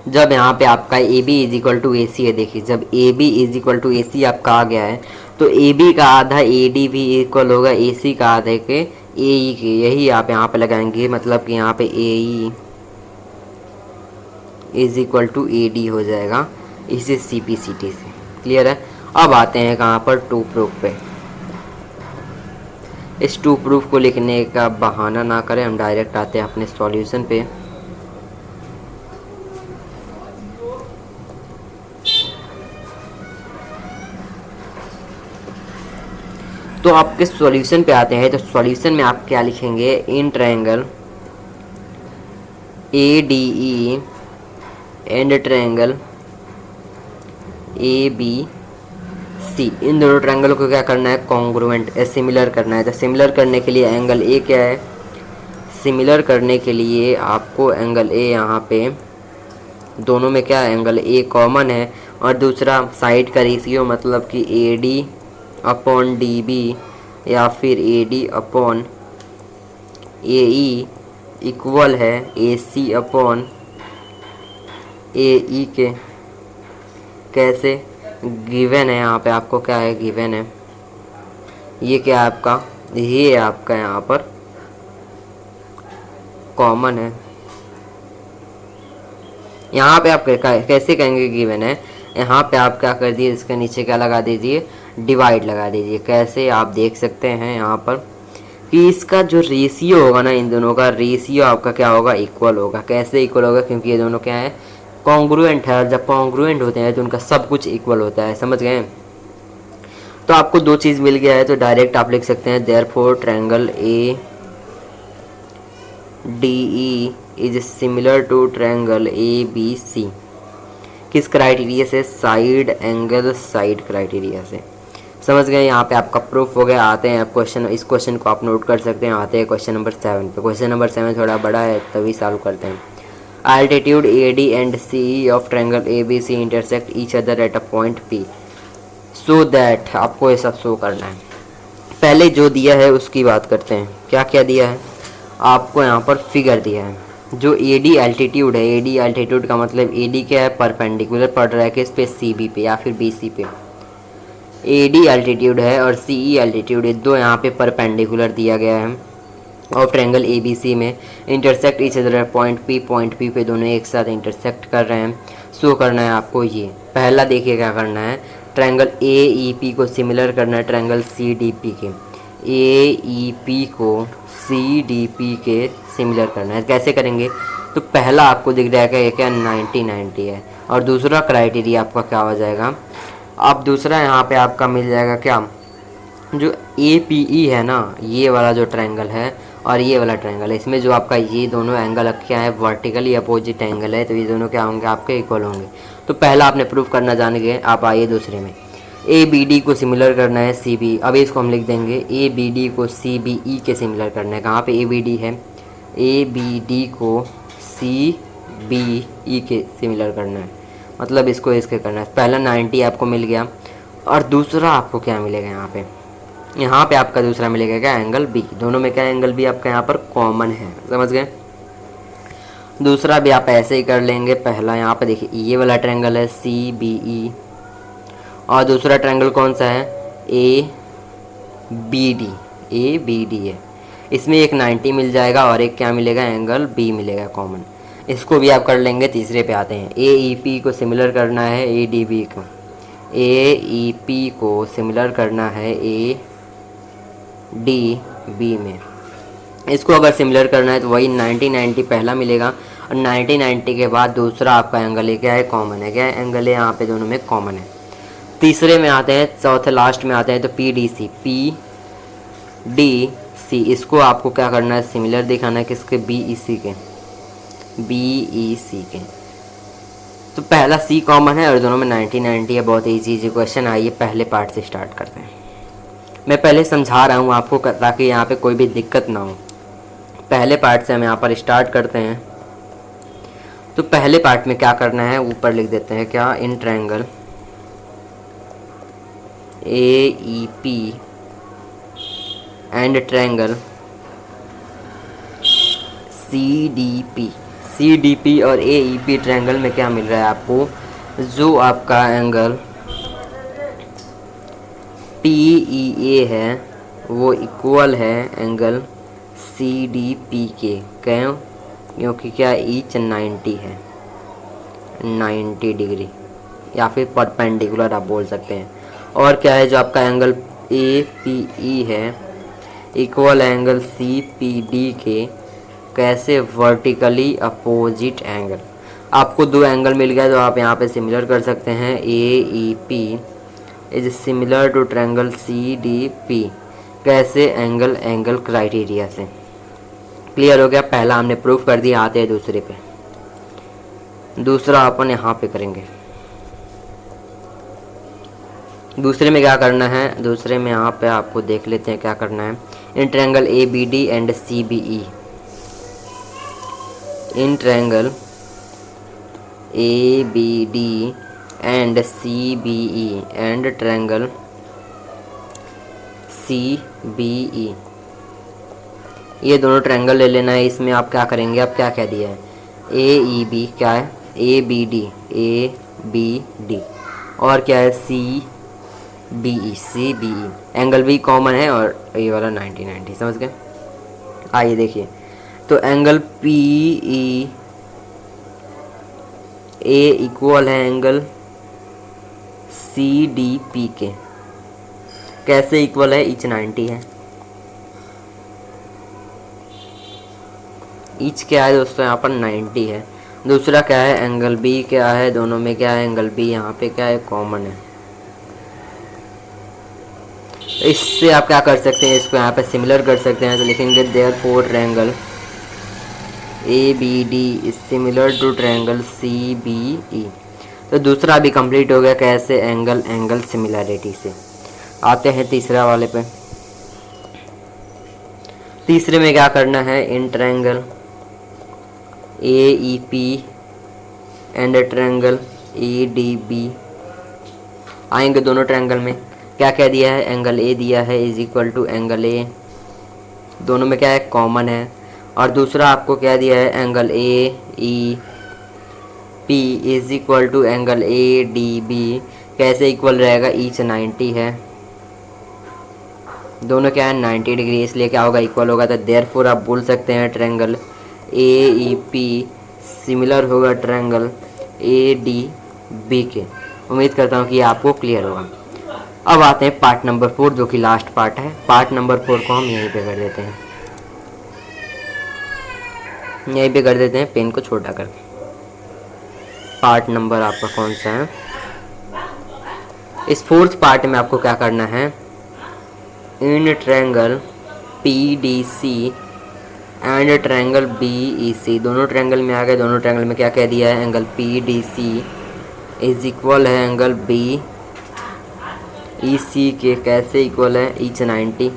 जब यहाँ पे आपका A B is equal to A C है, देखिए जब A B is equal to A C आपका आ गया है तो ए बी का आधा ए डी भी इक्वल होगा ए सी का आधे के ए ई के। यही आप यहाँ पे लगाएंगे, मतलब कि यहाँ पे A E is equal to A D हो जाएगा इसे सी पी सी टी से। क्लियर है। अब आते हैं कहाँ पर, टू प्रूफ पे। इस टू प्रूफ को लिखने का बहाना ना करें, हम डायरेक्ट आते हैं अपने सॉल्यूशन पे। तो आपके सॉल्यूशन पे आते हैं। तो सॉल्यूशन में आप क्या लिखेंगे, in triangle A D E and triangle A B C, इन दोनों ट्रायंगल को क्या करना है, कॉन्ग्रुएंट सिमिलर करना है। तो सिमिलर करने के लिए एंगल ए क्या है, सिमिलर करने के लिए आपको एंगल ए यहाँ पे दोनों में क्या एंगल ए कॉमन है, और दूसरा साइड का रेशियो मतलब कि A D upon D B या फिर A D upon A E equal है ए सी अपॉन ए ई के। कैसे, गिवन है यहाँ पे आपको क्या है, गिवन है ये क्या है आपका, ये आपका यहाँ पर कॉमन है। यहाँ पे आप कैसे कहेंगे, गिवन है, यहाँ पे आप क्या कर दिए, इसके नीचे क्या लगा दीजिए, डिवाइड लगा दीजिए। कैसे, आप देख सकते हैं यहाँ पर कि इसका जो रेशियो होगा ना, इन दोनों का रेशियो आपका क्या होगा, इक्वल होगा। कैसे इक्वल होगा, क्योंकि ये दोनों क्या है, कॉन्ग्रुएंट है, और जब कॉन्ग्रुएंट होते हैं तो उनका सब कुछ इक्वल होता है। समझ गए। तो आपको दो चीज़ मिल गया है, तो डायरेक्ट आप लिख सकते हैं therefore triangle A D E is similar to triangle A B C. किस क्राइटेरिया से? साइड एंगल साइड क्राइटेरिया से। समझ गए? यहाँ पे आपका प्रूफ हो गया। आते हैं आप क्वेश्चन, इस क्वेश्चन को आप नोट कर सकते हैं। आते हैं क्वेश्चन नंबर 7 पे। क्वेश्चन नंबर 7 थोड़ा बड़ा है तभी सॉल्व करते हैं। Altitude AD and CE of triangle ABC intersect each other at a point P so that आपको ये सब शो करना है। पहले जो दिया है उसकी बात करते हैं। क्या क्या दिया है आपको? यहाँ पर फिगर दिया है। जो AD एल्टीट्यूड है, AD एल्टीट्यूड का मतलब AD क्या है? परपेंडिकुलर पड़ रहा है किस पे? CB पे या फिर BC पे। AD एल्टीट्यूड है और CE एल्टीट्यूड, ये दो यहाँ पे परपेंडिकुलर दिया गया है और ट्रायंगल ABC में intersect each other point P पे दोनों एक साथ इंटरसेक्ट कर रहे हैं। शो करना है आपको ये। पहला देखिए क्या करना है, ट्रायंगल AEP को सिमिलर करना है ट्रायंगल CDP के। AEP को CDP के सिमिलर करना है। कैसे करेंगे? तो पहला आपको दिख जाएगा ये क्या? 90-90 है। और दूसरा क्राइटेरिया आपका क्या हो जाएगा? अब दूसरा यहाँ पे आपका मिल जाएगा क्या? जो APE है ना, ये वाला जो ट्रायंगल है और ये वाला ट्रायंगल है, इसमें जो आपका ये दोनों एंगल क्या है? वर्टिकली अपोजिट एंगल है, तो ये दोनों क्या होंगे? आपके इक्वल होंगे। तो पहला आपने प्रूफ करना जान गए। आप आइए दूसरे में। ABD को सिमिलर करना है CB। अब इसको हम लिख देंगे ABD को CBE के सिमिलर करना है। कहाँ पे ABD है? ABD को CBE के सिमिलर करना है, मतलब इसको इसके करना है। पहला 90 आपको मिल गया और दूसरा आपको क्या मिलेगा? यहाँ पे आपका दूसरा मिलेगा क्या? Angle B. दोनों में क्या एंगल बी आपका यहाँ पर कॉमन है। समझ गए? दूसरा भी आप ऐसे ही कर लेंगे। पहला यहाँ पे देखिए ये वाला ट्रायंगल है CBE और दूसरा ट्रायंगल कौन सा है? ABD। ABD है। इसमें एक 90 मिल जाएगा और एक क्या मिलेगा? एंगल बी मिलेगा कॉमन। इसको भी आप कर लेंगे। तीसरे पे आते हैं। AEP को सिमिलर करना है ADB को। AEP को सिमिलर करना है ADB में। इसको अगर सिमिलर करना है तो वही 90-90 पहला मिलेगा और 90-90 के बाद दूसरा आपका एंगल है क्या है? कॉमन है। क्या है? एंगल है यहाँ पे दोनों में कॉमन है। तीसरे में आते हैं, चौथे लास्ट में आते हैं तो PDC। PDC इसको आपको क्या करना है? सिमिलर दिखाना है किसके? BEC के। BEC के। तो पहला C कॉमन है और दोनों में 90-90 है। बहुत ईजी क्वेश्चन। आइए पहले पार्ट से स्टार्ट करते हैं। मैं पहले समझा रहा हूँ आपको ताकि यहाँ पे कोई भी दिक्कत ना हो। पहले पार्ट से हम यहाँ पर स्टार्ट करते हैं। तो पहले पार्ट में क्या करना है? ऊपर लिख देते हैं क्या? In triangle AEP and triangle CDP और AEP ट्रायंगल में क्या मिल रहा है आपको? जो आपका एंगल PEA है वो इक्वल है एंगल CDP के। क्यों? क्योंकि क्या? ईच 90 है, 90 डिग्री या फिर परपेंडिकुलर आप बोल सकते हैं। और क्या है? जो आपका एंगल APE है इक्वल एंगल CPD के। कैसे? Vertically opposite angle. आपको दो एंगल मिल गया तो आप यहाँ पे सिमिलर कर सकते हैं। AEP is similar to triangle CDP। कैसे? एंगल क्राइटेरिया से। क्लियर हो गया? पहला हमने प्रूफ कर दिया। आते हैं दूसरे पे। दूसरा अपन यहाँ पे करेंगे। दूसरे में क्या करना है? दूसरे में यहाँ पे आपको देख लेते हैं क्या करना है। In triangle ABD and CBE। In triangle ABD and CBE and triangle CBE, ये दोनों ट्रायंगल ले लेना है। इसमें आप क्या करेंगे? आप क्या दिया है? AEB क्या है? ABD और क्या है? CBE एंगल भी कॉमन है और ये वाला 90-90। समझ गए? आइए देखिए। तो एंगल PEA इक्वल है एंगल CDP के। कैसे इक्वल है? ईच 90 है। ईच क्या है दोस्तों? यहाँ पर 90 है। दूसरा क्या है? एंगल B क्या है? दोनों में क्या है? एंगल B यहाँ पे क्या है? कॉमन है। इससे आप क्या कर सकते हैं? इसको यहाँ पे सिमिलर कर सकते हैं। तो लिखेंगे therefore triangle A B D is similar to triangle C B E. तो दूसरा भी कंप्लीट हो गया, कैसे एंगल सिमिलरिटी से। आते हैं तीसरा वाले पे। तीसरे में क्या करना है, in triangle A E P and triangle A D B आएंगे दोनों ट्रायंगल में। क्या क्या दिया है, एंगल ए दिया है is equal to angle A, दोनों में क्या है कॉमन है। और दूसरा आपको क्या दिया है, angle A E P is equal to angle A D B. कैसे इक्वल रहेगा, ईच 90 है, दोनों क्या है 90 डिग्री, इसलिए क्या होगा इक्वल होगा। तो देयरफॉर आप बोल सकते हैं triangle A E P similar होगा ट्रायंगल ए डी बी के। उम्मीद करता हूँ कि ये आपको क्लियर होगा। अब आते हैं पार्ट नंबर 4 जो कि लास्ट पार्ट है। पार्ट नंबर 4 को हम यहीं पे कर देते हैं, यहीं पे कर देते हैं पेन को छोटा करके। पार्ट नंबर आपका कौन सा है, इस 4th पार्ट में आपको क्या करना है, in triangle P D C and triangle B E C, दोनों ट्रायंगल में आ गए। दोनों ट्रायंगल में क्या कह दिया है, angle P D C is equal है एंगल बी ई सी के। कैसे इक्वल है, ईच 90।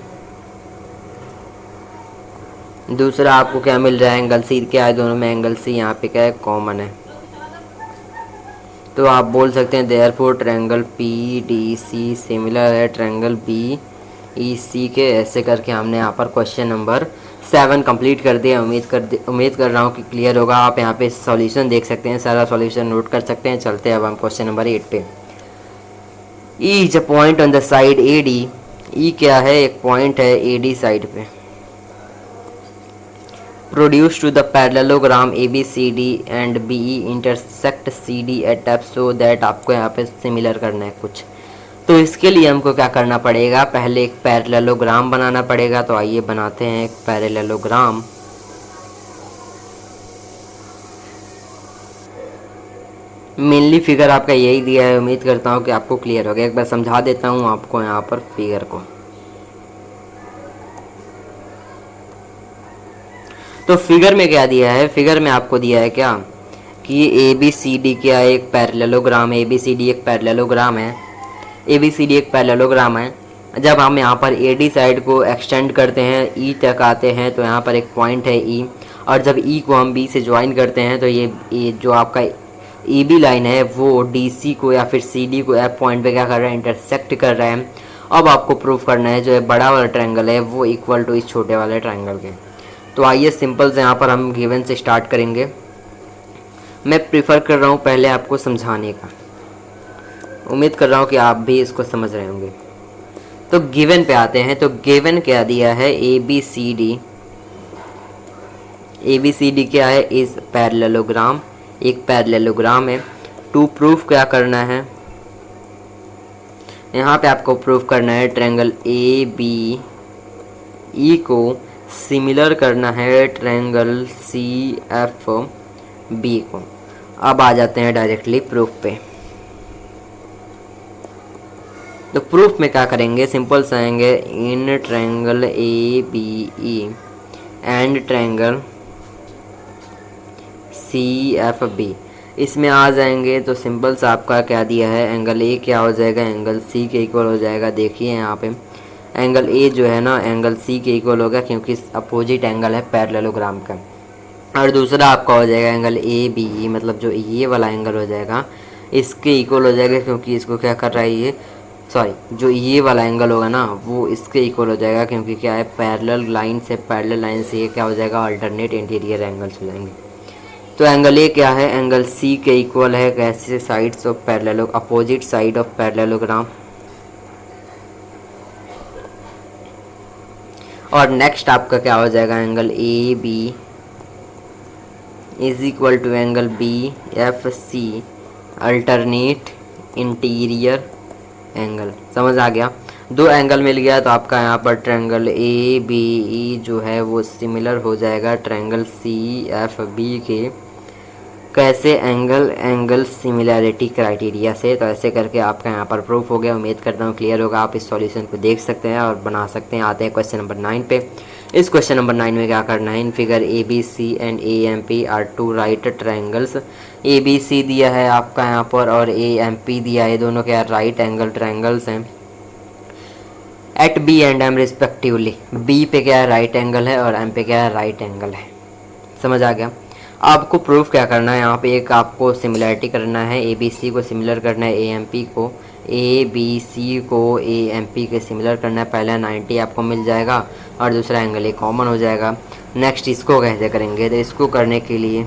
दूसरा आपको क्या मिल रहा है, एंगल सी क्या है, दोनों में एंगल सी यहाँ पे क्या है कॉमन है। तो आप बोल सकते हैं therefore triangle P D C similar है ट्रायंगल बी ई सी के। ऐसे करके हमने यहाँ पर क्वेश्चन नंबर 7 कंप्लीट कर दिया। उम्मीद कर रहा हूँ कि क्लियर होगा। आप यहाँ पे सॉल्यूशन देख सकते हैं, सारा सॉल्यूशन नोट कर सकते हैं। चलते हैं अब हम क्वेश्चन नंबर 8 पे। E is a point on the side A D, E क्या है, एक पॉइंट है ए डी साइड पे। Produce to the parallelogram A B C D and B E intersect C D at F, so that आपको यहाँ पे similar करना है कुछ। तो इसके लिए हमको क्या करना पड़ेगा, पहले एक पैरेललोग्राम बनाना पड़ेगा। तो आइए बनाते हैं एक पैरेललोग्राम। मेनली फिगर आपका यही दिया है, उम्मीद करता हूँ कि आपको क्लियर हो गया। एक बार समझा देता हूँ आपको यहाँ पर फिगर को। तो फिगर में क्या दिया है, फिगर में आपको दिया है क्या कि ए बी सी डी क्या है, एक parallelogram. A B C D एक पैरेललोग्राम है, ए बी सी डी एक पैरेललोग्राम है। जब हम यहाँ पर ए डी साइड को एक्सटेंड करते हैं, ई तक आते हैं, तो यहाँ पर एक पॉइंट है ई, और जब ई को हम बी से ज्वाइन करते हैं तो ये जो आपका ए बी लाइन है वो डी सी को या फिर सी डी को एफ पॉइंट पे क्या कर रहा है, इंटरसेक्ट कर रहा है। अब आपको प्रूफ करना है जो बड़ा वाला ट्रायंगल है वो इक्वल टू इस छोटे वाले ट्रायंगल के। तो आइए सिंपल से यहाँ पर हम गिवन से स्टार्ट करेंगे। मैं प्रीफर कर रहा हूँ पहले आपको समझाने का, उम्मीद कर रहा हूँ कि आप भी इसको समझ रहे होंगे। तो गिवन पे आते हैं। तो गिवन क्या दिया है, A B C D. A B C D क्या है, इस पैरेललोग्राम, एक पैरेललोग्राम है। टू प्रूफ क्या करना है, यहाँ पे आपको प्रूफ करना है ट्रायंगल ए बी ई को सिमिलर करना है ट्रायंगल सी एफ बी को। अब आ जाते हैं डायरेक्टली प्रूफ पे। तो प्रूफ में क्या करेंगे, सिंपल से आएंगे, in triangle A B E and triangle C F B, इसमें आ जाएंगे। तो सिंपल सा आपका क्या दिया है, एंगल ए क्या हो जाएगा, एंगल सी के इक्वल हो जाएगा। देखिए यहाँ पे एंगल ए जो है ना एंगल सी के इक्वल होगा, क्योंकि अपोजिट एंगल है पैरेललोग्राम का। और दूसरा आपका हो जाएगा एंगल ए बी ई, मतलब जो ये वाला एंगल हो जाएगा इसके इक्वल हो जाएगा, क्योंकि इसको क्या कर रहा है ये, सॉरी, जो ये वाला एंगल होगा ना वो इसके इक्वल हो जाएगा, क्योंकि क्या है पैरेलल लाइन से ये क्या हो जाएगा, अल्टरनेट इंटीरियर एंगल्स हो जाएंगे। तो एंगल ए क्या है, एंगल सी के इक्वल है, कैसे, sides of parallel, opposite side of parallelogram. और नेक्स्ट आपका क्या हो जाएगा, angle A B is equal to angle B F C alternate interior angle. समझ आ गया, दो एंगल मिल गया। तो आपका यहाँ पर ट्रायंगल ए बी ई जो है वो सिमिलर हो जाएगा ट्रायंगल सी एफ बी के। कैसे, एंगल सिमिलैरिटी क्राइटेरिया से। तो ऐसे करके आपका यहाँ पर प्रूफ हो गया। उम्मीद करता हूँ क्लियर होगा। आप इस सॉल्यूशन को देख सकते हैं और बना सकते हैं। आते हैं क्वेश्चन नंबर 9 पे। इस क्वेश्चन नंबर 9 में क्या करना है, in figure A B C and A M P are two right triangles. A B C दिया है आपका यहाँ पर और ए एम पी दिया है, दोनों क्या राइट एंगल ट्रायंगल्स हैं at B and M respectively. B पे क्या है राइट एंगल है और एम पे क्या है राइट एंगल है। समझ आ गया। आपको प्रूफ क्या करना है, यहाँ पे एक आपको सिमिलरिटी करना है, ए बी सी को सिमिलर करना है ए एम पी को, ए बी सी को ए एम पी के सिमिलर करना है। पहला 90 आपको मिल जाएगा और दूसरा एंगल ये कॉमन हो जाएगा। नेक्स्ट इसको कैसे करेंगे, तो इसको करने के लिए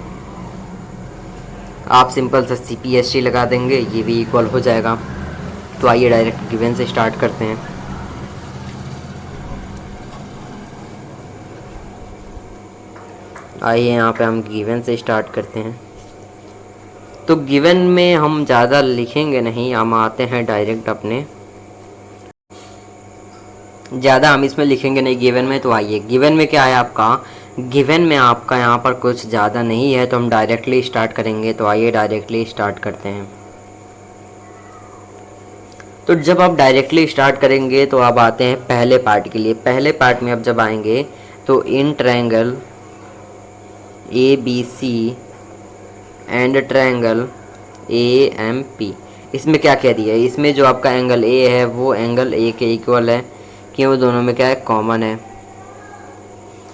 आप सिंपल सा सी पी एस टी लगा देंगे, ये भी इक्वल हो जाएगा। तो आइए डायरेक्ट गिवन से स्टार्ट करते हैं। आइए यहाँ पे हम गिवन से स्टार्ट करते हैं। तो गिवन में हम ज़्यादा लिखेंगे नहीं, हम आते हैं डायरेक्ट अपने, ज़्यादा हम इसमें लिखेंगे नहीं गिवन में। तो आइए गिवन में क्या है आपका, गिवन में आपका यहाँ पर कुछ ज़्यादा नहीं है तो हम डायरेक्टली स्टार्ट करेंगे। तो आइए डायरेक्टली स्टार्ट करते हैं। तो जब आप डायरेक्टली स्टार्ट करेंगे तो आप आते हैं पहले पार्ट के लिए। पहले पार्ट में अब जब आएंगे तो in triangle A B C and triangle A M P, इसमें क्या कह दिया है, इसमें जो आपका एंगल ए है वो एंगल ए के इक्वल है, क्यों दोनों में क्या है कॉमन है।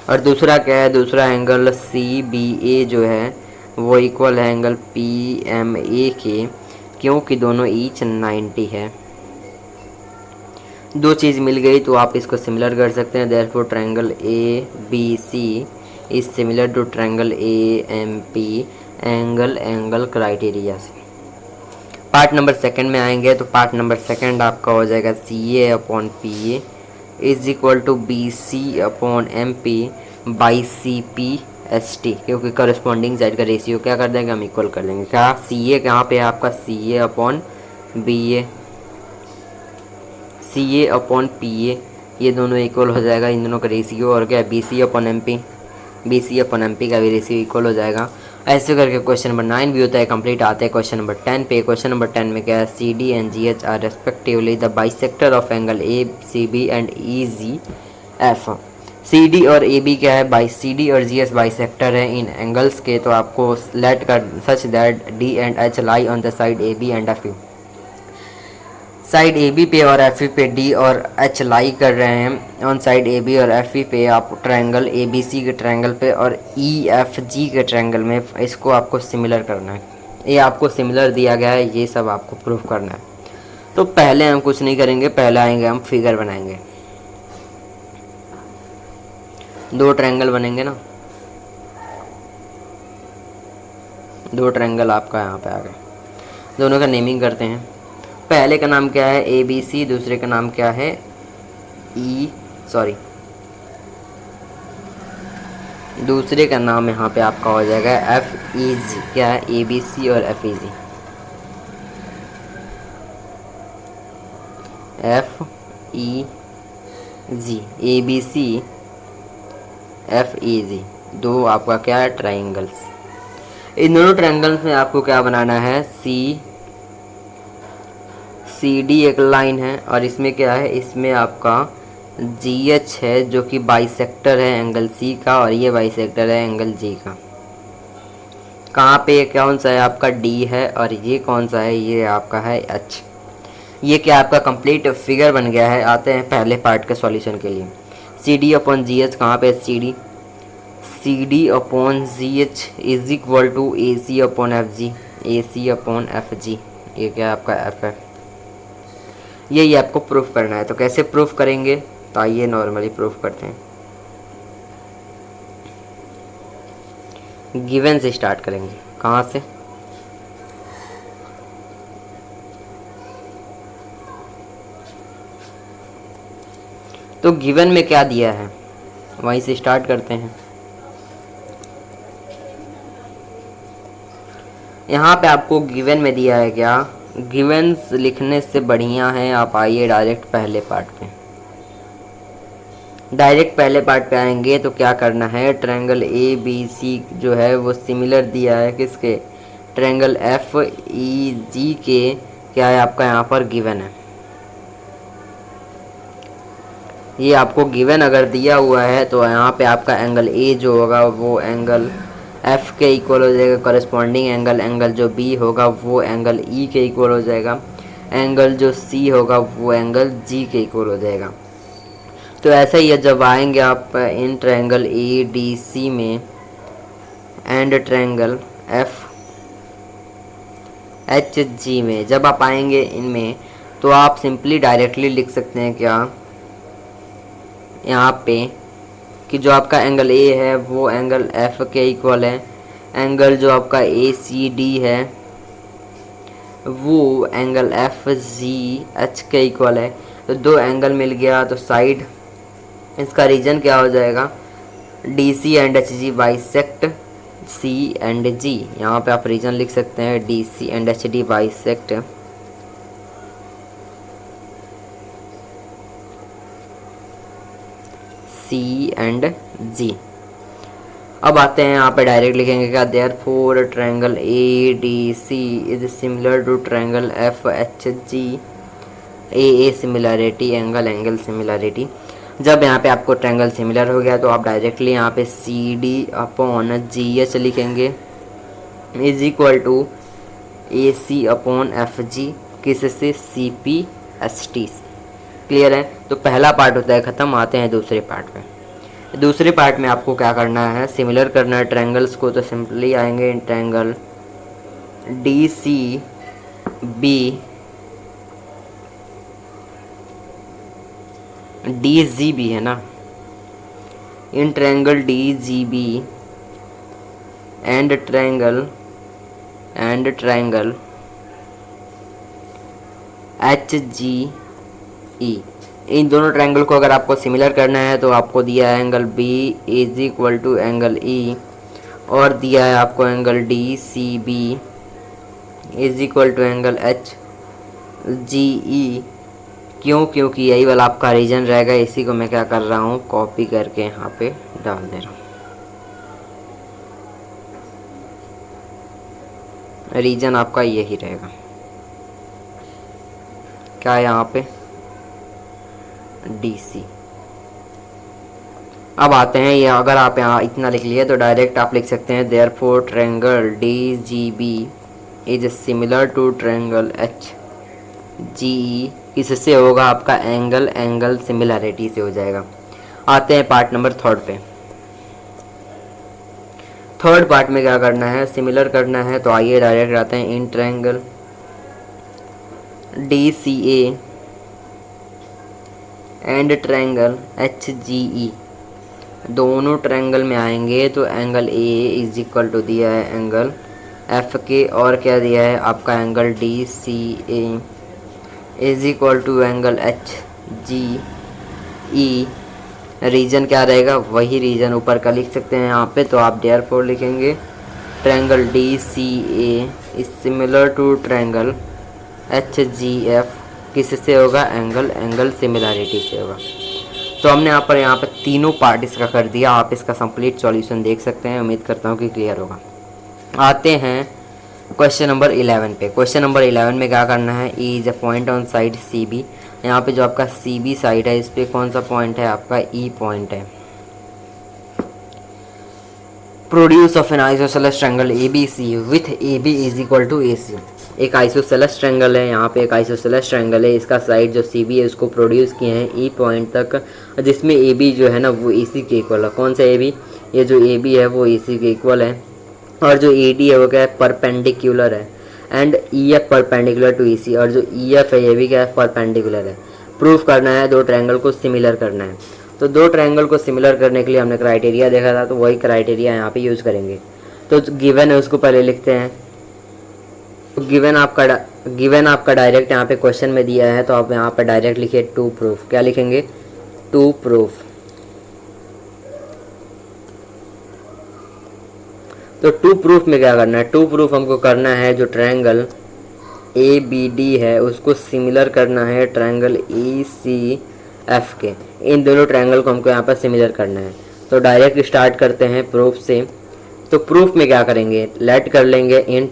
और दूसरा क्या है, दूसरा एंगल सी बी ए जो है वो इक्वल है एंगल पी एम ए के, क्योंकि दोनों ईच 90 है। दो चीज़ मिल गई तो आप इसको सिमिलर कर सकते हैं। Therefore triangle A B C is similar to triangle A M P angle criteria से। पार्ट नंबर सेकंड में आएंगे तो पार्ट नंबर सेकंड आपका हो जाएगा C A upon P A is equal to B C upon M P by C P S T, क्योंकि corresponding side का ratio क्या कर देंगे हम इक्वल कर देंगे। क्या सी ए कहाँ पे है आपका, C A upon B A, C A upon P A, ये दोनों इक्वल हो जाएगा इन दोनों का रेशियो। और क्या B C upon M P, B C upon M P का भी रेशियो इक्वल हो जाएगा। ऐसे करके क्वेश्चन नंबर 9 भी होता है कंप्लीट। आते हैं क्वेश्चन नंबर 10 पे। क्वेश्चन नंबर 10 में क्या है, C D and G H R respectively the bisector of angle A C B and E G F. C D और ए बी क्या है, बाई सी डी और जी एच बाइसेक्टर है इन angles के। तो आपको लेट कर such that D and H lie on the side A B and F E. Side A B पे और एफ ई पे डी और एच लाई कर रहे हैं, ऑन साइड ए बी और एफ ई पे आप ट्रायंगल ए बी सी के ट्रायंगल पे और ई एफ जी के ट्रायंगल में इसको आपको सिमिलर करना है। ये आपको सिमिलर दिया गया है, ये सब आपको प्रूफ करना है। तो पहले हम कुछ नहीं करेंगे, पहले आएंगे हम फिगर बनाएंगे। दो ट्रायंगल बनेंगे ना, दो ट्रायंगल आपका यहाँ पे आ गए, दोनों का नेमिंग करते हैं। पहले का नाम क्या है ए बी सी, दूसरे का नाम क्या है दूसरे का नाम यहाँ पे आपका हो जाएगा एफ ई जी। क्या है, ए बी सी और F E G, F E G, A B C F E G, दो आपका क्या है ट्राइंगल्स। इन दोनों ट्रायंगल्स में आपको क्या बनाना है, सी डी एक लाइन है और इसमें क्या है, इसमें आपका जी एच है जो कि बाइसेक्टर है एंगल सी का, और ये बाइसेक्टर है एंगल जी का। कहाँ पे कौन सा है आपका डी है और ये कौन सा है, ये आपका है एच। ये क्या आपका कंप्लीट फिगर बन गया है। आते हैं पहले पार्ट के सॉल्यूशन के लिए। C D upon G H, कहाँ पे C D upon G H is equal to A C upon F G, A C upon F G, ये क्या आपका एफ है। यही आपको प्रूफ करना है। तो कैसे प्रूफ करेंगे, तो आइए नॉर्मली प्रूफ करते हैं। गिवन से स्टार्ट करेंगे। कहाँ से, तो गिवन में क्या दिया है वहीं से स्टार्ट करते हैं। यहाँ पे आपको गिवन में दिया है क्या, गिवन्स लिखने से बढ़िया है आप आइए डायरेक्ट पहले पार्ट पे। डायरेक्ट पहले पार्ट पे आएंगे तो क्या करना है, ट्रायंगल ए बी सी जो है वो सिमिलर दिया है किसके, ट्रायंगल एफ ई जी के। क्या है आपका यहाँ पर गिवन है, ये आपको गिवन अगर दिया हुआ है तो यहाँ पे आपका एंगल ए जो होगा वो एंगल एफ के इक्वल हो जाएगा, करस्पॉन्डिंग एंगल जो बी होगा वो एंगल ई के इक्वल हो जाएगा, एंगल जो सी होगा वो एंगल जी के इक्वल हो जाएगा। तो ऐसा ही है, जब आएंगे आप इन ट्रायंगल ए डी सी में एंड ट्रायंगल एफ एच जी में, जब आप आएंगे इनमें तो आप सिंपली डायरेक्टली लिख सकते हैं क्या यहाँ पे कि जो आपका एंगल ए है वो एंगल एफ के इक्वल है, एंगल जो आपका ए सी डी है वो एंगल एफ जी एच के इक्वल है। तो दो एंगल मिल गया तो साइड इसका रीजन क्या हो जाएगा, D C and H G bisect C and G. यहाँ पे आप रीजन लिख सकते हैं D C and H D bisect C and G. अब आते हैं यहाँ पे डायरेक्ट लिखेंगे क्या, therefore triangle A D C is similar to triangle F H G, A similarity angle similarity. जब यहाँ पे आपको ट्रायंगल सिमिलर हो गया तो आप डायरेक्टली यहाँ पे C D upon G H लिखेंगे is equal to A C upon F G, किससे, C P S T. Clear है। तो पहला पार्ट होता है ख़त्म। आते हैं दूसरे पार्ट पे। दूसरे पार्ट में आपको क्या करना है, सिमिलर करना है ट्रायंगल्स को। तो सिंपली आएंगे in triangle D C B D G B है ना, in triangle D G B and triangle H G E. इन दोनों ट्रायंगल को अगर आपको सिमिलर करना है तो आपको दिया है angle B is equal to angle E, और दिया है आपको angle D C B is equal to angle H G E. क्यों? क्योंकि यही वाला आपका रीजन रहेगा। इसी को मैं क्या कर रहा हूँ, कॉपी करके यहाँ पे डाल दे रहा हूँ। रीजन आपका यही रहेगा। क्या है यहाँ पे, डी सी। अब आते हैं, ये अगर आप यहाँ इतना लिख लिए तो डायरेक्ट आप लिख सकते हैं therefore triangle D G B is similar to triangle H G E. किससे होगा, आपका एंगल सिमिलरिटी से हो जाएगा। आते हैं पार्ट नंबर थर्ड पे। थर्ड पार्ट में क्या करना है, सिमिलर करना है। तो आइए डायरेक्ट आते हैं in triangle D C A and triangle H G E. दोनों ट्रायंगल में आएंगे तो angle A is equal to दिया है एंगल एफ के, और क्या दिया है आपका angle D C A is equal to angle H G E. Reason क्या रहेगा, वही रीजन ऊपर का लिख सकते हैं यहाँ पे। तो आप देयरफॉर लिखेंगे triangle D C A is similar to triangle H G F. किससे होगा, एंगल सिमिलरिटी से होगा। तो हमने यहाँ पर तीनों पार्ट इसका कर दिया। आप इसका कंप्लीट सॉल्यूशन देख सकते हैं। उम्मीद करता हूँ कि क्लियर होगा। आते हैं क्वेश्चन नंबर 11 पे। क्वेश्चन नंबर 11 में क्या करना है, E is a point on side C B. यहाँ पे जो आपका सी बी साइड है इस पे कौन सा पॉइंट है, आपका ई पॉइंट है। Produce of an isosceles triangle A B C with A B is equal to A C. एक आइसोसेलेस ट्रायंगल है, यहाँ पे एक आइसोसेलेस ट्रायंगल है। इसका साइड जो सी बी है उसको प्रोड्यूस किए हैं ई पॉइंट तक, जिसमें ए बी जो है ना वो ए सी के इक्वल है। कौन सा ए बी, ये जो ए बी है वो ए सी के इक्वल है। और जो ए डी है वो क्या है, परपेंडिकुलर है। And E F perpendicular to E C, और जो ई एफ है ये भी क्या है, परपेंडिकुलर है। प्रूफ करना है, दो ट्रायंगल को सिमिलर करना है। तो दो ट्रायंगल को सिमिलर करने के लिए हमने क्राइटेरिया देखा था, तो वही क्राइटेरिया यहाँ पे यूज़ करेंगे। तो गिवन है उसको पहले लिखते हैं। तो गिवन आपका डायरेक्ट यहाँ पे क्वेश्चन में दिया है, तो आप यहाँ पे डायरेक्ट लिखिए टू प्रूफ। क्या लिखेंगे, टू प्रूफ। तो टू प्रूफ में क्या करना है, टू प्रूफ हमको करना है जो ट्रायंगल ए बी डी है उसको सिमिलर करना है ट्रायंगल ई सी एफ के। इन दोनों ट्रायंगल को हमको यहाँ पर सिमिलर करना है। तो डायरेक्ट स्टार्ट करते हैं प्रूफ से। तो प्रूफ में क्या करेंगे, लेट कर लेंगे in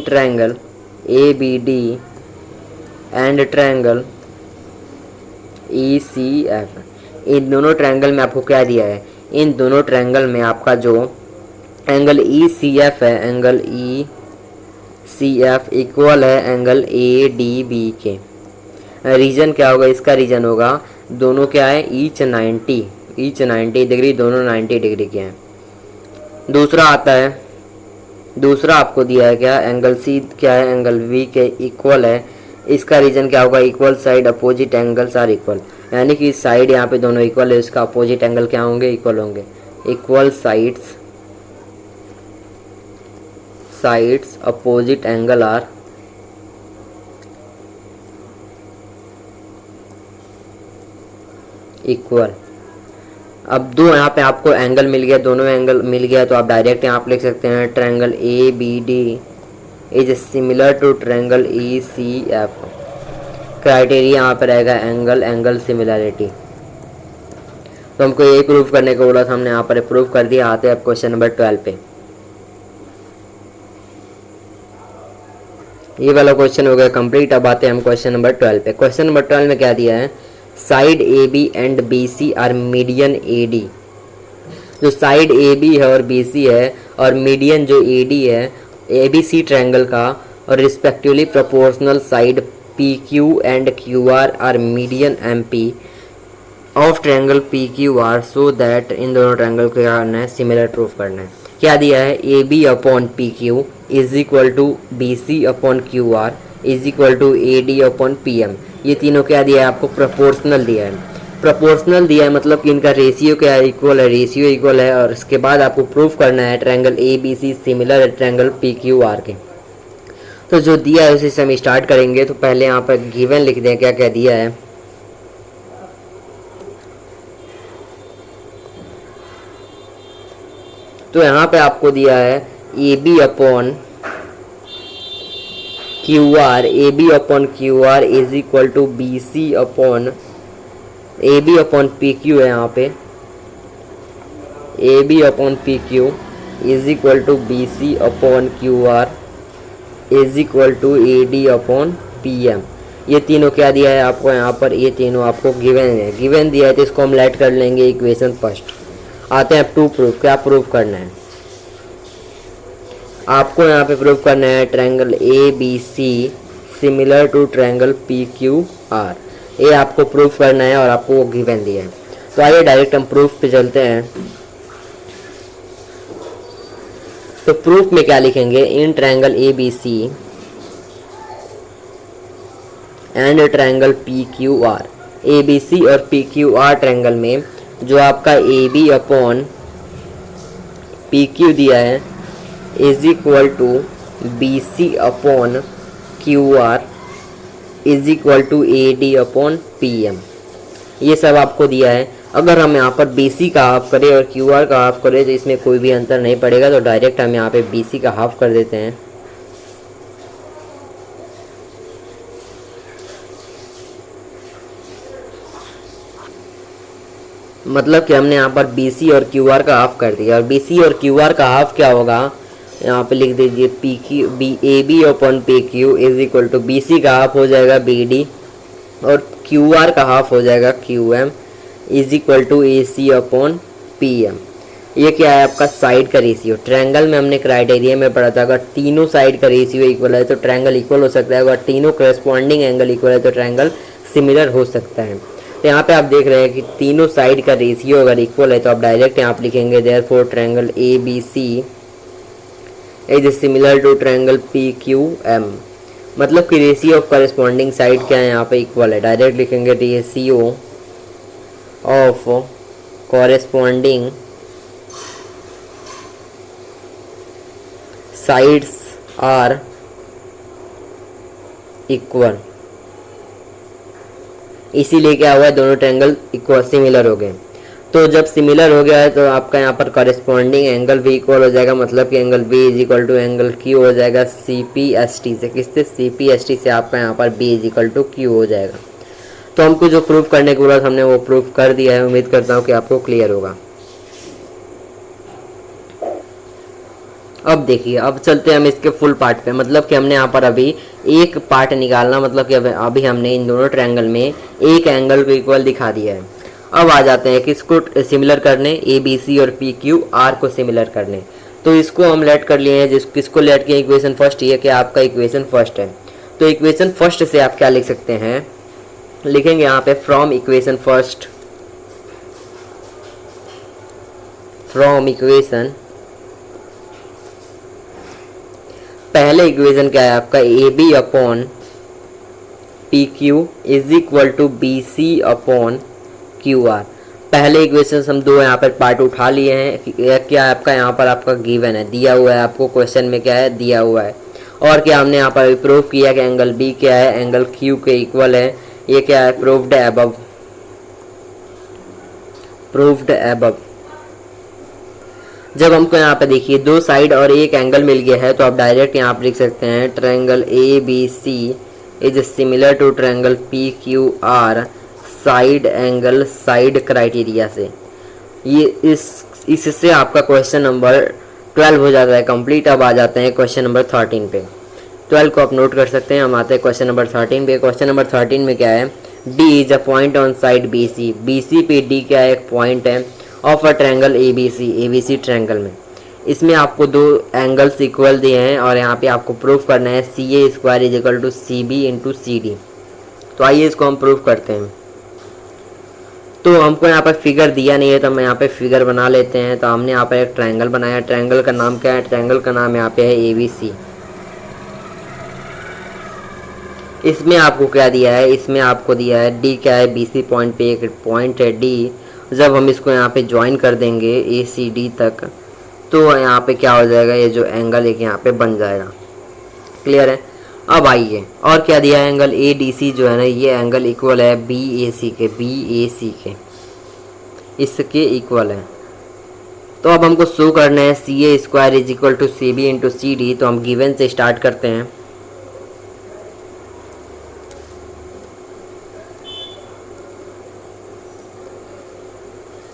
triangle A B D and triangle E C F. इन दोनों ट्रायंगल में आपको क्या दिया है, इन दोनों ट्रायंगल में आपका जो एंगल ई सी एफ है, angle E C F equal है एंगल ए डी बी के। रीजन क्या होगा, इसका रीजन होगा दोनों क्या है, ईच 90 डिग्री, दोनों 90 डिग्री के हैं। दूसरा आता है, दूसरा आपको दिया है क्या, एंगल सी क्या है, एंगल वी के इक्वल है। इसका रीजन क्या होगा, equal side opposite angles are equal, यानी कि साइड यहाँ पे दोनों इक्वल है, इसका अपोजिट एंगल क्या होंगे, इक्वल होंगे। Equal sides opposite angle are equal. अब दो यहाँ पे आपको एंगल मिल गया, दोनों एंगल मिल गया, तो आप डायरेक्ट यहाँ पे लिख सकते हैं triangle A B D is similar to triangle E C F. Criteria यहाँ पे रहेगा एंगल सिमिलरिटी। तो हमको यही प्रूव करने को बोला था, हमने यहाँ पर प्रूव कर दिया। आते हैं अब क्वेश्चन नंबर 12 पे। ये वाला क्वेश्चन हो गया कंप्लीट। अब आते हैं हम क्वेश्चन नंबर 12 पे। क्वेश्चन नंबर 12 में क्या दिया है, side A B and B C are median A D. जो साइड ए बी है और बी सी है और मीडियन जो ए डी है ए बी सी ट्रायंगल का, और respectively proportional side P Q and Q R median M P of triangle P Q R, so that इन दोनों ट्रायंगल को क्या करना है, सिमिलर प्रूफ करना है। क्या दिया है, A B upon P Q is equal to B C upon Q R is equal to A D upon P M. ये तीनों क्या दिया है आपको, प्रोपोर्शनल दिया है। प्रोपोर्शनल दिया है मतलब कि इनका रेशियो क्या है, इक्वल है, रेशियो इक्वल है। और इसके बाद आपको प्रूफ करना है triangle A B C similar है ट्रायंगल पी क्यू आर के। तो जो दिया है उसी से हम स्टार्ट करेंगे। तो पहले यहाँ पर गिवन लिख दें, क्या क्या दिया है। तो यहाँ पे आपको दिया है A B upon Q R, A B upon Q R is equal to B C upon A B upon P Q है। यहाँ पे A B upon P Q is equal to B C upon Q R is equal to A D upon P M. ये तीनों क्या दिया है आपको यहाँ पर, ये तीनों आपको गिवन है। गिवन दिया है तो इसको हम लेट कर लेंगे इक्वेशन फर्स्ट। आते हैं अब टू प्रूफ। क्या प्रूफ करना है आपको, यहाँ पे प्रूफ करना है triangle A B C similar to triangle P Q R. ये आपको प्रूफ करना है और आपको वो गिवन दिया है। तो आइए डायरेक्ट हम प्रूफ पे चलते हैं। तो प्रूफ में क्या लिखेंगे, in triangle A B C and triangle P Q R. A B C और पी क्यू आर ट्रायंगल में जो आपका A B upon P Q दिया है is equal to B C upon Q R is equal to A D upon P M. ये सब आपको दिया है। अगर हम यहाँ पर बी सी का हाफ करें और क्यू आर का हाफ करें तो इसमें कोई भी अंतर नहीं पड़ेगा। तो डायरेक्ट हम यहाँ पे बी सी का हाफ कर देते हैं। मतलब कि हमने यहाँ पर बी सी और क्यू आर का हाफ कर दिया। और बी सी और क्यू आर का हाफ क्या होगा, यहाँ पे लिख दीजिए P Q B A B upon P Q is equal to B C का हाफ हो जाएगा बी डी और क्यू आर का हाफ हो जाएगा Q M is equal to A C upon P M. ये क्या है आपका साइड का रेशियो। ट्रायंगल में हमने क्राइटेरिया में पढ़ा था, अगर तीनों साइड का रेशियो इक्वल है तो ट्रायंगल इक्वल हो सकता है। अगर तीनों करस्पॉन्डिंग एंगल इक्वल है तो ट्रायंगल सिमिलर हो सकता है। तो यहाँ पे आप देख रहे हैं कि तीनों साइड का रेशियो अगर इक्वल है तो आप डायरेक्ट यहाँ पे लिखेंगे therefore triangle A B C is similar to triangle P Q M. मतलब कि रेशियो ऑफ करस्पॉन्डिंग साइड क्या है यहाँ पे इक्वल है। डायरेक्ट लिखेंगे ratio of corresponding sides are equal. इसीलिए क्या हुआ, दोनों ट्रायंगल इक्वल सिमिलर हो गए। तो जब सिमिलर हो गया है तो आपका यहाँ पर कॉरेस्पॉन्डिंग एंगल भी इक्वल हो जाएगा। मतलब कि angle B is equal to angle Q हो जाएगा सी पी एस टी से। किससे, सी पी एस टी से आपका यहाँ पर B is equal to Q हो जाएगा। तो हमको जो प्रूफ करने के बाद हमने वो प्रूफ कर दिया है। उम्मीद करता हूँ कि आपको क्लियर होगा। अब देखिए, अब चलते हैं हम इसके फुल पार्ट पे। मतलब कि हमने यहाँ पर अभी एक पार्ट निकालना, मतलब कि अभी हमने इन दोनों ट्रायंगल में एक एंगल को इक्वल दिखा दिया है। अब आ जाते हैं किसको सिमिलर करने, ए बी सी और पी क्यू आर को सिमिलर करने। तो इसको हम लेट कर लिए हैं, किसको लेट किया, इक्वेशन फर्स्ट। ये कि आपका इक्वेशन फर्स्ट है, तो इक्वेशन फर्स्ट से आप क्या लिख सकते हैं, लिखेंगे यहाँ पे from equation first, from equation, पहले इक्वेशन क्या है आपका, A B upon P Q is equal to B C upon Q R. पहले इक्वेशन हम दो यहाँ पर पार्ट उठा लिए हैं। क्या आपका यहाँ पर आपका गिवन है, दिया हुआ है आपको क्वेश्चन में, क्या है दिया हुआ है। और क्या हमने यहाँ पर प्रूव किया कि एंगल बी क्या है, एंगल क्यू के इक्वल है। ये क्या है, प्रूव्ड अबव, प्रूव्ड अबव। जब हमको यहाँ पे देखिए दो साइड और एक एंगल मिल गया है, तो आप डायरेक्ट यहाँ पर लिख सकते हैं triangle A B C is similar to triangle P Q R side angle side criteria से। ये इससे आपका क्वेश्चन नंबर 12 हो जाता है कंप्लीट। अब आ जाते हैं क्वेश्चन नंबर 13 पे। 12 को आप नोट कर सकते हैं। हम आते हैं क्वेश्चन नंबर 13 पे। क्वेश्चन नंबर 13 में क्या है, D is a point on side B C. B C पे डी क्या है, एक पॉइंट है of a triangle A B C triangle में। इसमें आपको दो एंगल्स इक्वल दिए हैं और यहाँ पे आपको प्रूफ करना है C A square is equal to C B into C D. तो आइए इसको हम प्रूफ करते हैं। तो हमको यहाँ पर फिगर दिया नहीं है, तो हम यहाँ पे फिगर बना लेते हैं। तो हमने यहाँ पर एक ट्रायंगल बनाया, ट्रायंगल का नाम क्या है, ट्रायंगल का नाम यहाँ पे है ए बी सी। इसमें आपको क्या दिया है, इसमें आपको दिया है डी क्या है, बी सी पॉइंट पे एक पॉइंट है डी। जब हम इसको यहाँ पे ज्वाइन कर देंगे ए सी डी तक, तो यहाँ पे क्या हो जाएगा, ये जो एंगल एक यहाँ पे बन जाएगा। क्लियर है। अब आइए, और क्या दिया है, एंगल ए डी सी जो है ना, ये एंगल इक्वल है बी ए सी के, बी ए सी के, इसके इक्वल है। तो अब हमको शो करना है C A square is equal to C B into C D. तो हम गिवन से स्टार्ट करते हैं।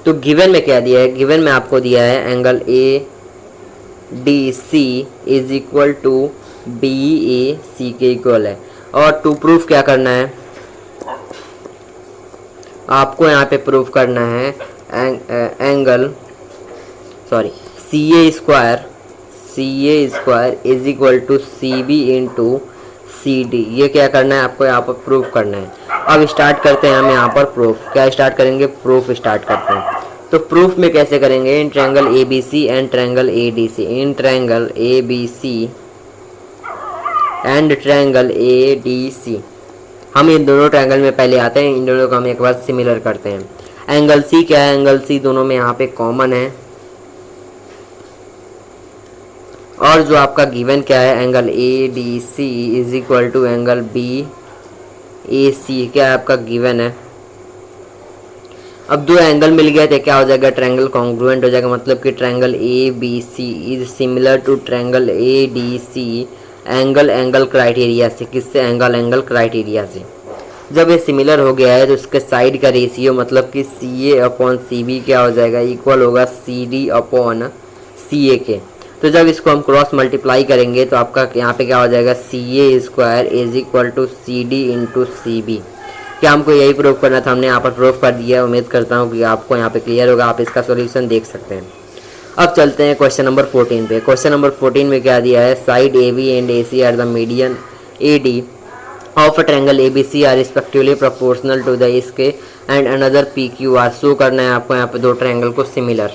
तो गिवन में क्या दिया है, गिवन में आपको दिया है angle A D C is equal to B A C के इक्वल है। और टू प्रूफ क्या करना है, आपको यहाँ पे प्रूफ करना है angle C A square is equal to C B into C D. ये क्या करना है, आपको यहाँ पर प्रूफ करना है। अब स्टार्ट करते हैं हम यहाँ पर प्रूफ। क्या स्टार्ट करेंगे, प्रूफ स्टार्ट करते हैं। तो प्रूफ में कैसे करेंगे, in triangle A B C and triangle A D C, in triangle A B C and triangle A D C. हम इन दोनों ट्रायंगल में पहले आते हैं, इन दोनों को हम एक बार सिमिलर करते हैं। एंगल सी क्या है, एंगल सी दोनों में यहाँ पे कॉमन है। और जो आपका गिवन क्या है, angle A D C is equal to angle B A C, क्या आपका गिवन है। अब दो एंगल मिल गए तो क्या हो जाएगा, ट्रायंगल कॉन्ग्रुएंट हो जाएगा। मतलब कि triangle A B C is similar to triangle A D C angle criteria से। किससे, एंगल क्राइटेरिया से। जब ये सिमिलर हो गया है तो इसके साइड का रेशियो, मतलब कि सी ए अपॉन सी बी क्या हो जाएगा, इक्वल होगा सी डी अपॉन सी ए के। तो जब इसको हम क्रॉस मल्टीप्लाई करेंगे तो आपका यहाँ पे क्या हो जाएगा, C A square is equal to C D into C B. क्या हमको यही प्रूव करना था, हमने यहाँ पर प्रूव कर दिया। उम्मीद करता हूँ कि आपको यहाँ पे क्लियर होगा, आप इसका सॉल्यूशन देख सकते हैं। अब चलते हैं क्वेश्चन नंबर 14 पे। क्वेश्चन नंबर 14 में क्या दिया है, side A B and A C are the median A D of a triangle A B C are respectively proportional to the इसके and another P Q R. Show करना है आपको यहाँ पे दो ट्रायंगल को सिमिलर।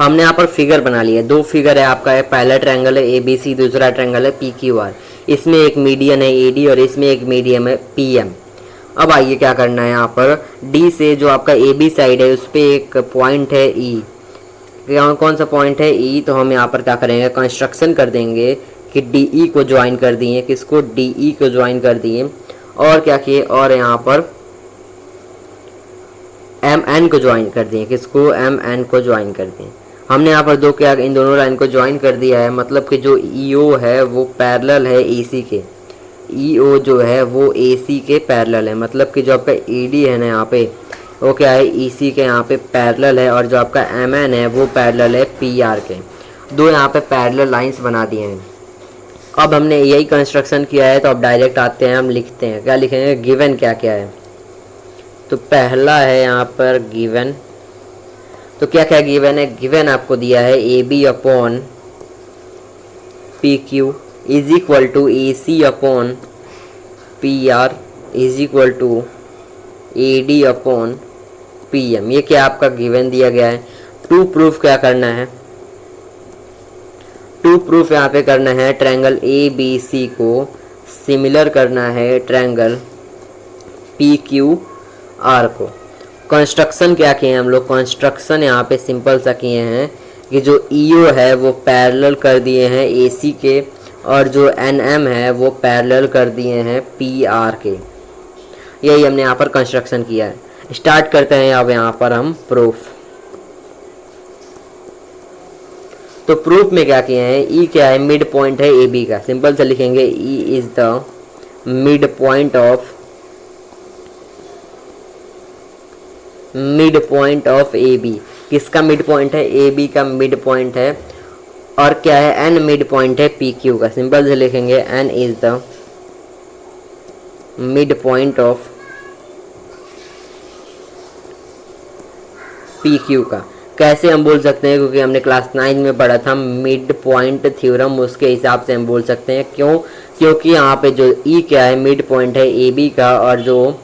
हमने यहाँ पर फिगर बना लिया, दो फिगर है आपका, है पहला ट्रायंगल है ए बी सी, दूसरा ट्रायंगल है पी क्यू आर। इसमें एक मीडियन है ए डी और इसमें एक मीडियम है पी एम। अब आइए क्या करना है, यहाँ पर डी से जो आपका ए बी साइड है उस पर एक पॉइंट है ई। कौन सा पॉइंट है ई, तो हम यहाँ पर क्या करेंगे, कंस्ट्रक्शन कर देंगे कि डी ई को ज्वाइन कर दिए, किसको, डी ई को ज्वाइन कर दिए। और क्या किए, और यहाँ पर एम एन को ज्वाइन कर दिए, किसको, एम एन को ज्वाइन कर दिए। हमने यहाँ पर दो क्या, इन दोनों लाइन को ज्वाइन कर दिया है। मतलब कि जो ई ओ है वो पैरेलल है ए सी के, ई ओ जो है वो ए सी के पैरेलल है। मतलब कि जो आपका ई डी है ना यहाँ पे, वो क्या है, EC के यहाँ पे पैरेलल है, और जो आपका MN है वो पैरेलल है PR के। दो यहाँ पे पैरेलल लाइंस बना दिए हैं। अब हमने यही कंस्ट्रक्शन किया है, तो अब डायरेक्ट आते हैं, हम लिखते हैं, क्या लिखेंगे, गिवन क्या क्या है। तो पहला है यहाँ पर गिवन, तो क्या क्या गिवन है, गिवन आपको दिया है AB upon PQ is equal to AC upon PR is equal to AD upon PM। ये क्या आपका गिवन दिया गया है। टू प्रूफ क्या करना है, टू प्रूफ यहाँ पे करना है ट्रायंगल ABC को सिमिलर करना है ट्रायंगल PQR को। कंस्ट्रक्शन क्या किए हैं हम लोग, कंस्ट्रक्शन यहाँ पे सिंपल सा किए हैं कि जो EO है वो पैरेलल कर दिए हैं AC के, और जो NM है वो पैरेलल कर दिए हैं PR के। यही हमने यहाँ पर कंस्ट्रक्शन किया है। स्टार्ट करते हैं अब यहाँ पर हम प्रूफ। तो प्रूफ में क्या किए हैं, E क्या है, मिड पॉइंट है AB का, सिंपल से लिखेंगे E is the mid point of AB। किसका मिड पॉइंट है, AB का मिड पॉइंट है। और क्या है, N मिड पॉइंट है PQ का, सिंपल से लिखेंगे N is the mid point of PQ का। कैसे हम बोल सकते हैं, क्योंकि हमने क्लास 9 में पढ़ा था मिड पॉइंट थ्योरम, उसके हिसाब से हम बोल सकते हैं। क्यों, क्योंकि यहाँ पे जो E क्या है, मिड पॉइंट है AB का, और जो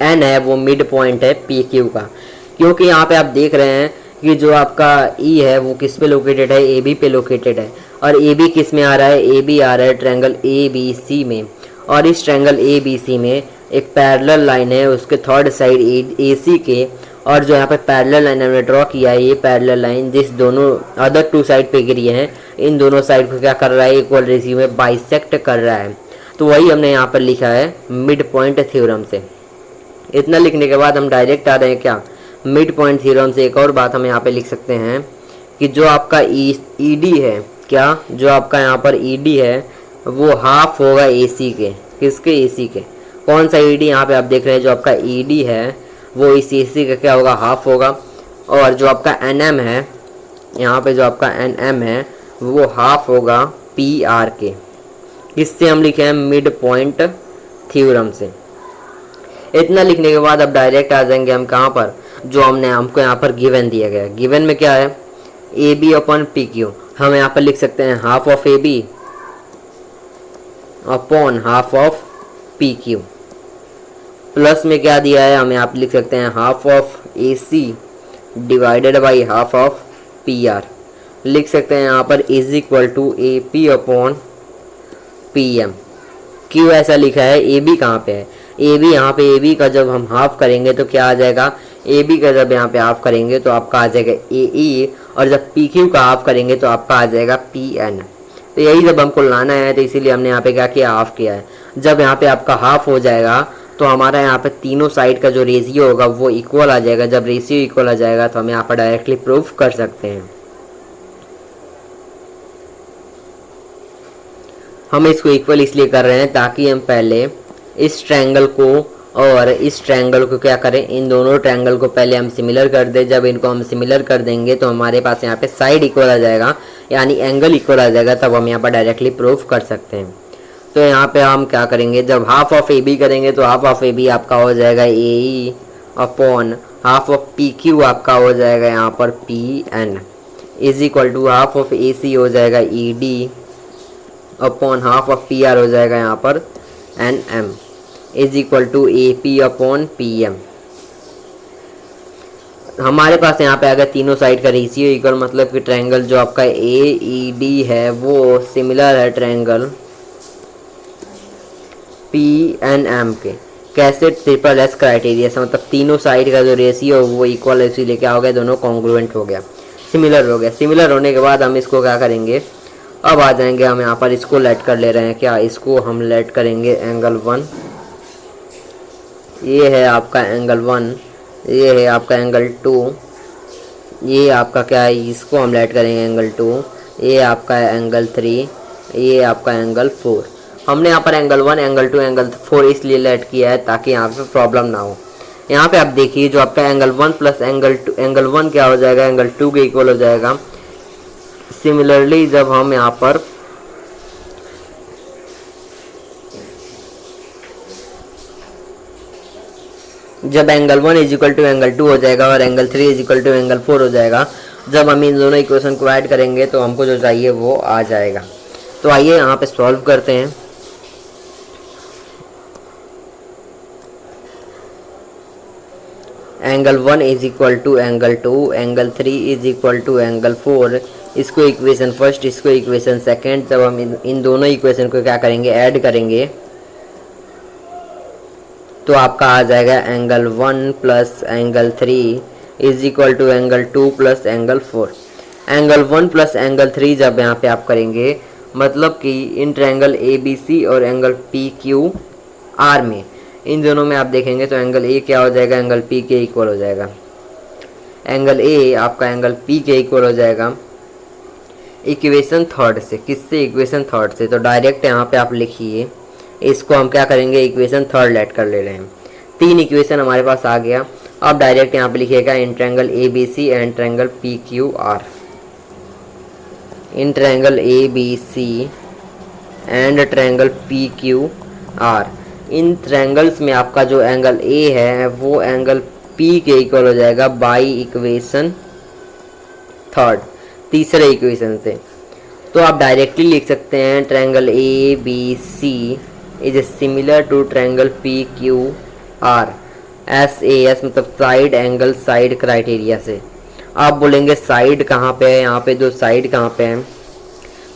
N है वो मिड पॉइंट है PQ का। क्योंकि यहाँ पे आप देख रहे हैं कि जो आपका E है वो किस पे लोकेटेड है, AB पे लोकेटेड है, और AB किस में आ रहा है, AB आ रहा है ट्रायंगल ABC में, और इस ट्रायंगल ABC में एक पैरेलल लाइन है उसके थर्ड साइड AC के, और जो यहाँ पे पैरेलल लाइन हमने ड्रॉ किया है, ये पैरेलल लाइन जिस दोनों अदर टू साइड पे गिरी है, इन दोनों साइड को क्या कर रहा है, इक्वल रेशियो में बाइसेक्ट कर रहा है। तो वही हमने यहाँ पर लिखा है मिड पॉइंट थ्योरम से। इतना लिखने के बाद हम डायरेक्ट आ रहे हैं क्या, मिड पॉइंट थ्योरम से एक और बात हम यहाँ पे लिख सकते हैं कि जो आपका ED है, क्या जो आपका यहाँ पर ED है वो हाफ होगा AC के। किसके, AC के। कौन सा ED, यहाँ पे आप देख रहे हैं जो आपका ED है वो इस AC का क्या होगा, हाफ होगा। और जो आपका NM है, यहाँ पे जो आपका NM है वो हाफ होगा PR के। इससे हम लिखे हैं मिड पॉइंट थ्योरम से। इतना लिखने के बाद अब डायरेक्ट आ जाएंगे हम कहाँ पर, जो हमको यहाँ पर गिवन दिया गया है। गिवन में क्या है, AB अपॉन PQ। हम यहाँ पर लिख सकते हैं half of AB upon half of PQ। Plus में क्या दिया है, हम यहाँ पर लिख सकते हैं half of AC divided by half of PR। लिख सकते हैं यहाँ पर is equal to AP upon PM। क्यों ऐसा लिखा है, AB कहाँ पे है, AB यहाँ पे AB का जब हम हाफ करेंगे तो क्या आ जाएगा, AB का जब यहाँ पे हाफ करेंगे तो आपका आ जाएगा AE, और जब PQ का हाफ करेंगे तो आपका आ जाएगा PN। तो यही जब हमको लाना है, तो इसीलिए हमने यहाँ पे क्या किया, हाफ किया है। जब यहाँ पे आपका हाफ हो जाएगा तो हमारा यहाँ पे तीनों साइड का जो रेशियो होगा वो इक्वल आ जाएगा। जब रेशियो इक्वल आ जाएगा तो हम यहाँ पर डायरेक्टली प्रूफ कर सकते हैं। हम इसको इक्वल इसलिए कर रहे हैं ताकि हम पहले इस ट्रायंगल को और इस ट्रायंगल को क्या करें, इन दोनों ट्रायंगल को पहले हम सिमिलर कर दें। जब इनको हम सिमिलर कर देंगे तो हमारे पास यहाँ पे साइड इक्वल आ जाएगा, यानी एंगल इक्वल आ जाएगा, तब हम यहाँ पर डायरेक्टली प्रूफ कर सकते हैं। तो यहाँ पे हम क्या करेंगे, जब हाफ ऑफ AB करेंगे तो हाफ ऑफ AB आपका हो जाएगा AE upon half of PQ आपका हो जाएगा यहाँ पर PN is equal to half of AC हो जाएगा ED upon half of PR हो जाएगा यहाँ पर NM is equal to AP upon PM। हमारे पास यहाँ पे अगर तीनों साइड का रेशियो इक्वल, मतलब कि ट्रायंगल जो आपका AED है वो सिमिलर है ट्रायंगल PNM के। कैसे, ट्रिपल S क्राइटेरिया से, मतलब तीनों साइड का जो रेशियो वो इक्वल है, इसीलिए क्या हो गया, दोनों कॉन्ग्रुएंट हो गया, सिमिलर हो गया। सिमिलर होने के बाद हम इसको क्या करेंगे, अब आ जाएंगे हम यहाँ पर इसको लेट कर ले रहे हैं क्या, इसको हम लेट करेंगे एंगल 1। ये है आपका एंगल 1, ये है आपका एंगल 2, ये आपका क्या है, इसको हम लेट करेंगे एंगल 2, ये आपका है एंगल 3, ये आपका एंगल 4। हमने यहाँ पर एंगल 1, एंगल 2, एंगल 4 इसलिए लेट किया है ताकि यहाँ पे प्रॉब्लम ना हो। यहाँ पे आप देखिए जो आपका एंगल 1 प्लस एंगल 2, एंगल 1 क्या हो जाएगा, एंगल 2 के इक्वल हो जाएगा। सिमिलरली जब हम यहाँ पर जब angle 1 is equal to angle 2 हो जाएगा और angle 3 is equal to angle 4 हो जाएगा, जब हम इन दोनों इक्वेशन को ऐड करेंगे तो हमको जो चाहिए वो आ जाएगा। तो आइए यहाँ पे सॉल्व करते हैं। Angle 1 is equal to angle 2, angle 3 is equal to angle 4। इसको इक्वेशन फर्स्ट, इसको इक्वेशन सेकंड। जब हम इन दोनों इक्वेशन को क्या करेंगे, ऐड करेंगे, तो आपका आ जाएगा angle 1 plus angle 3 is equal to angle 2 plus angle 4। Angle 1 plus angle 3 जब यहाँ पे आप करेंगे, मतलब कि इन ट्रायंगल ABC और एंगल PQR में, इन दोनों में आप देखेंगे तो एंगल A क्या हो जाएगा, एंगल P के इक्वल हो जाएगा। एंगल A आपका एंगल P के इक्वल हो जाएगा इक्वेशन थर्ड से। किससे, इक्वेशन थर्ड से। तो डायरेक्ट यहाँ पे आप लिखिए, इसको हम क्या करेंगे, इक्वेशन थर्ड लेट कर ले रहे हैं। 3 इक्वेशन हमारे पास आ गया। अब डायरेक्ट यहाँ पे लिखिएगा इन triangle ABC and triangle PQR। In triangle ABC and triangle PQR, in triangles में आपका जो एंगल A है वो एंगल P के इक्वल हो जाएगा बाई इक्वेशन थर्ड, तीसरे इक्वेशन से। तो आप डायरेक्टली लिख सकते हैं triangle ABC is similar to triangle PQR। SAS मतलब साइड एंगल साइड क्राइटेरिया से। आप बोलेंगे साइड कहाँ पे है, यहाँ पे जो साइड कहाँ पे है,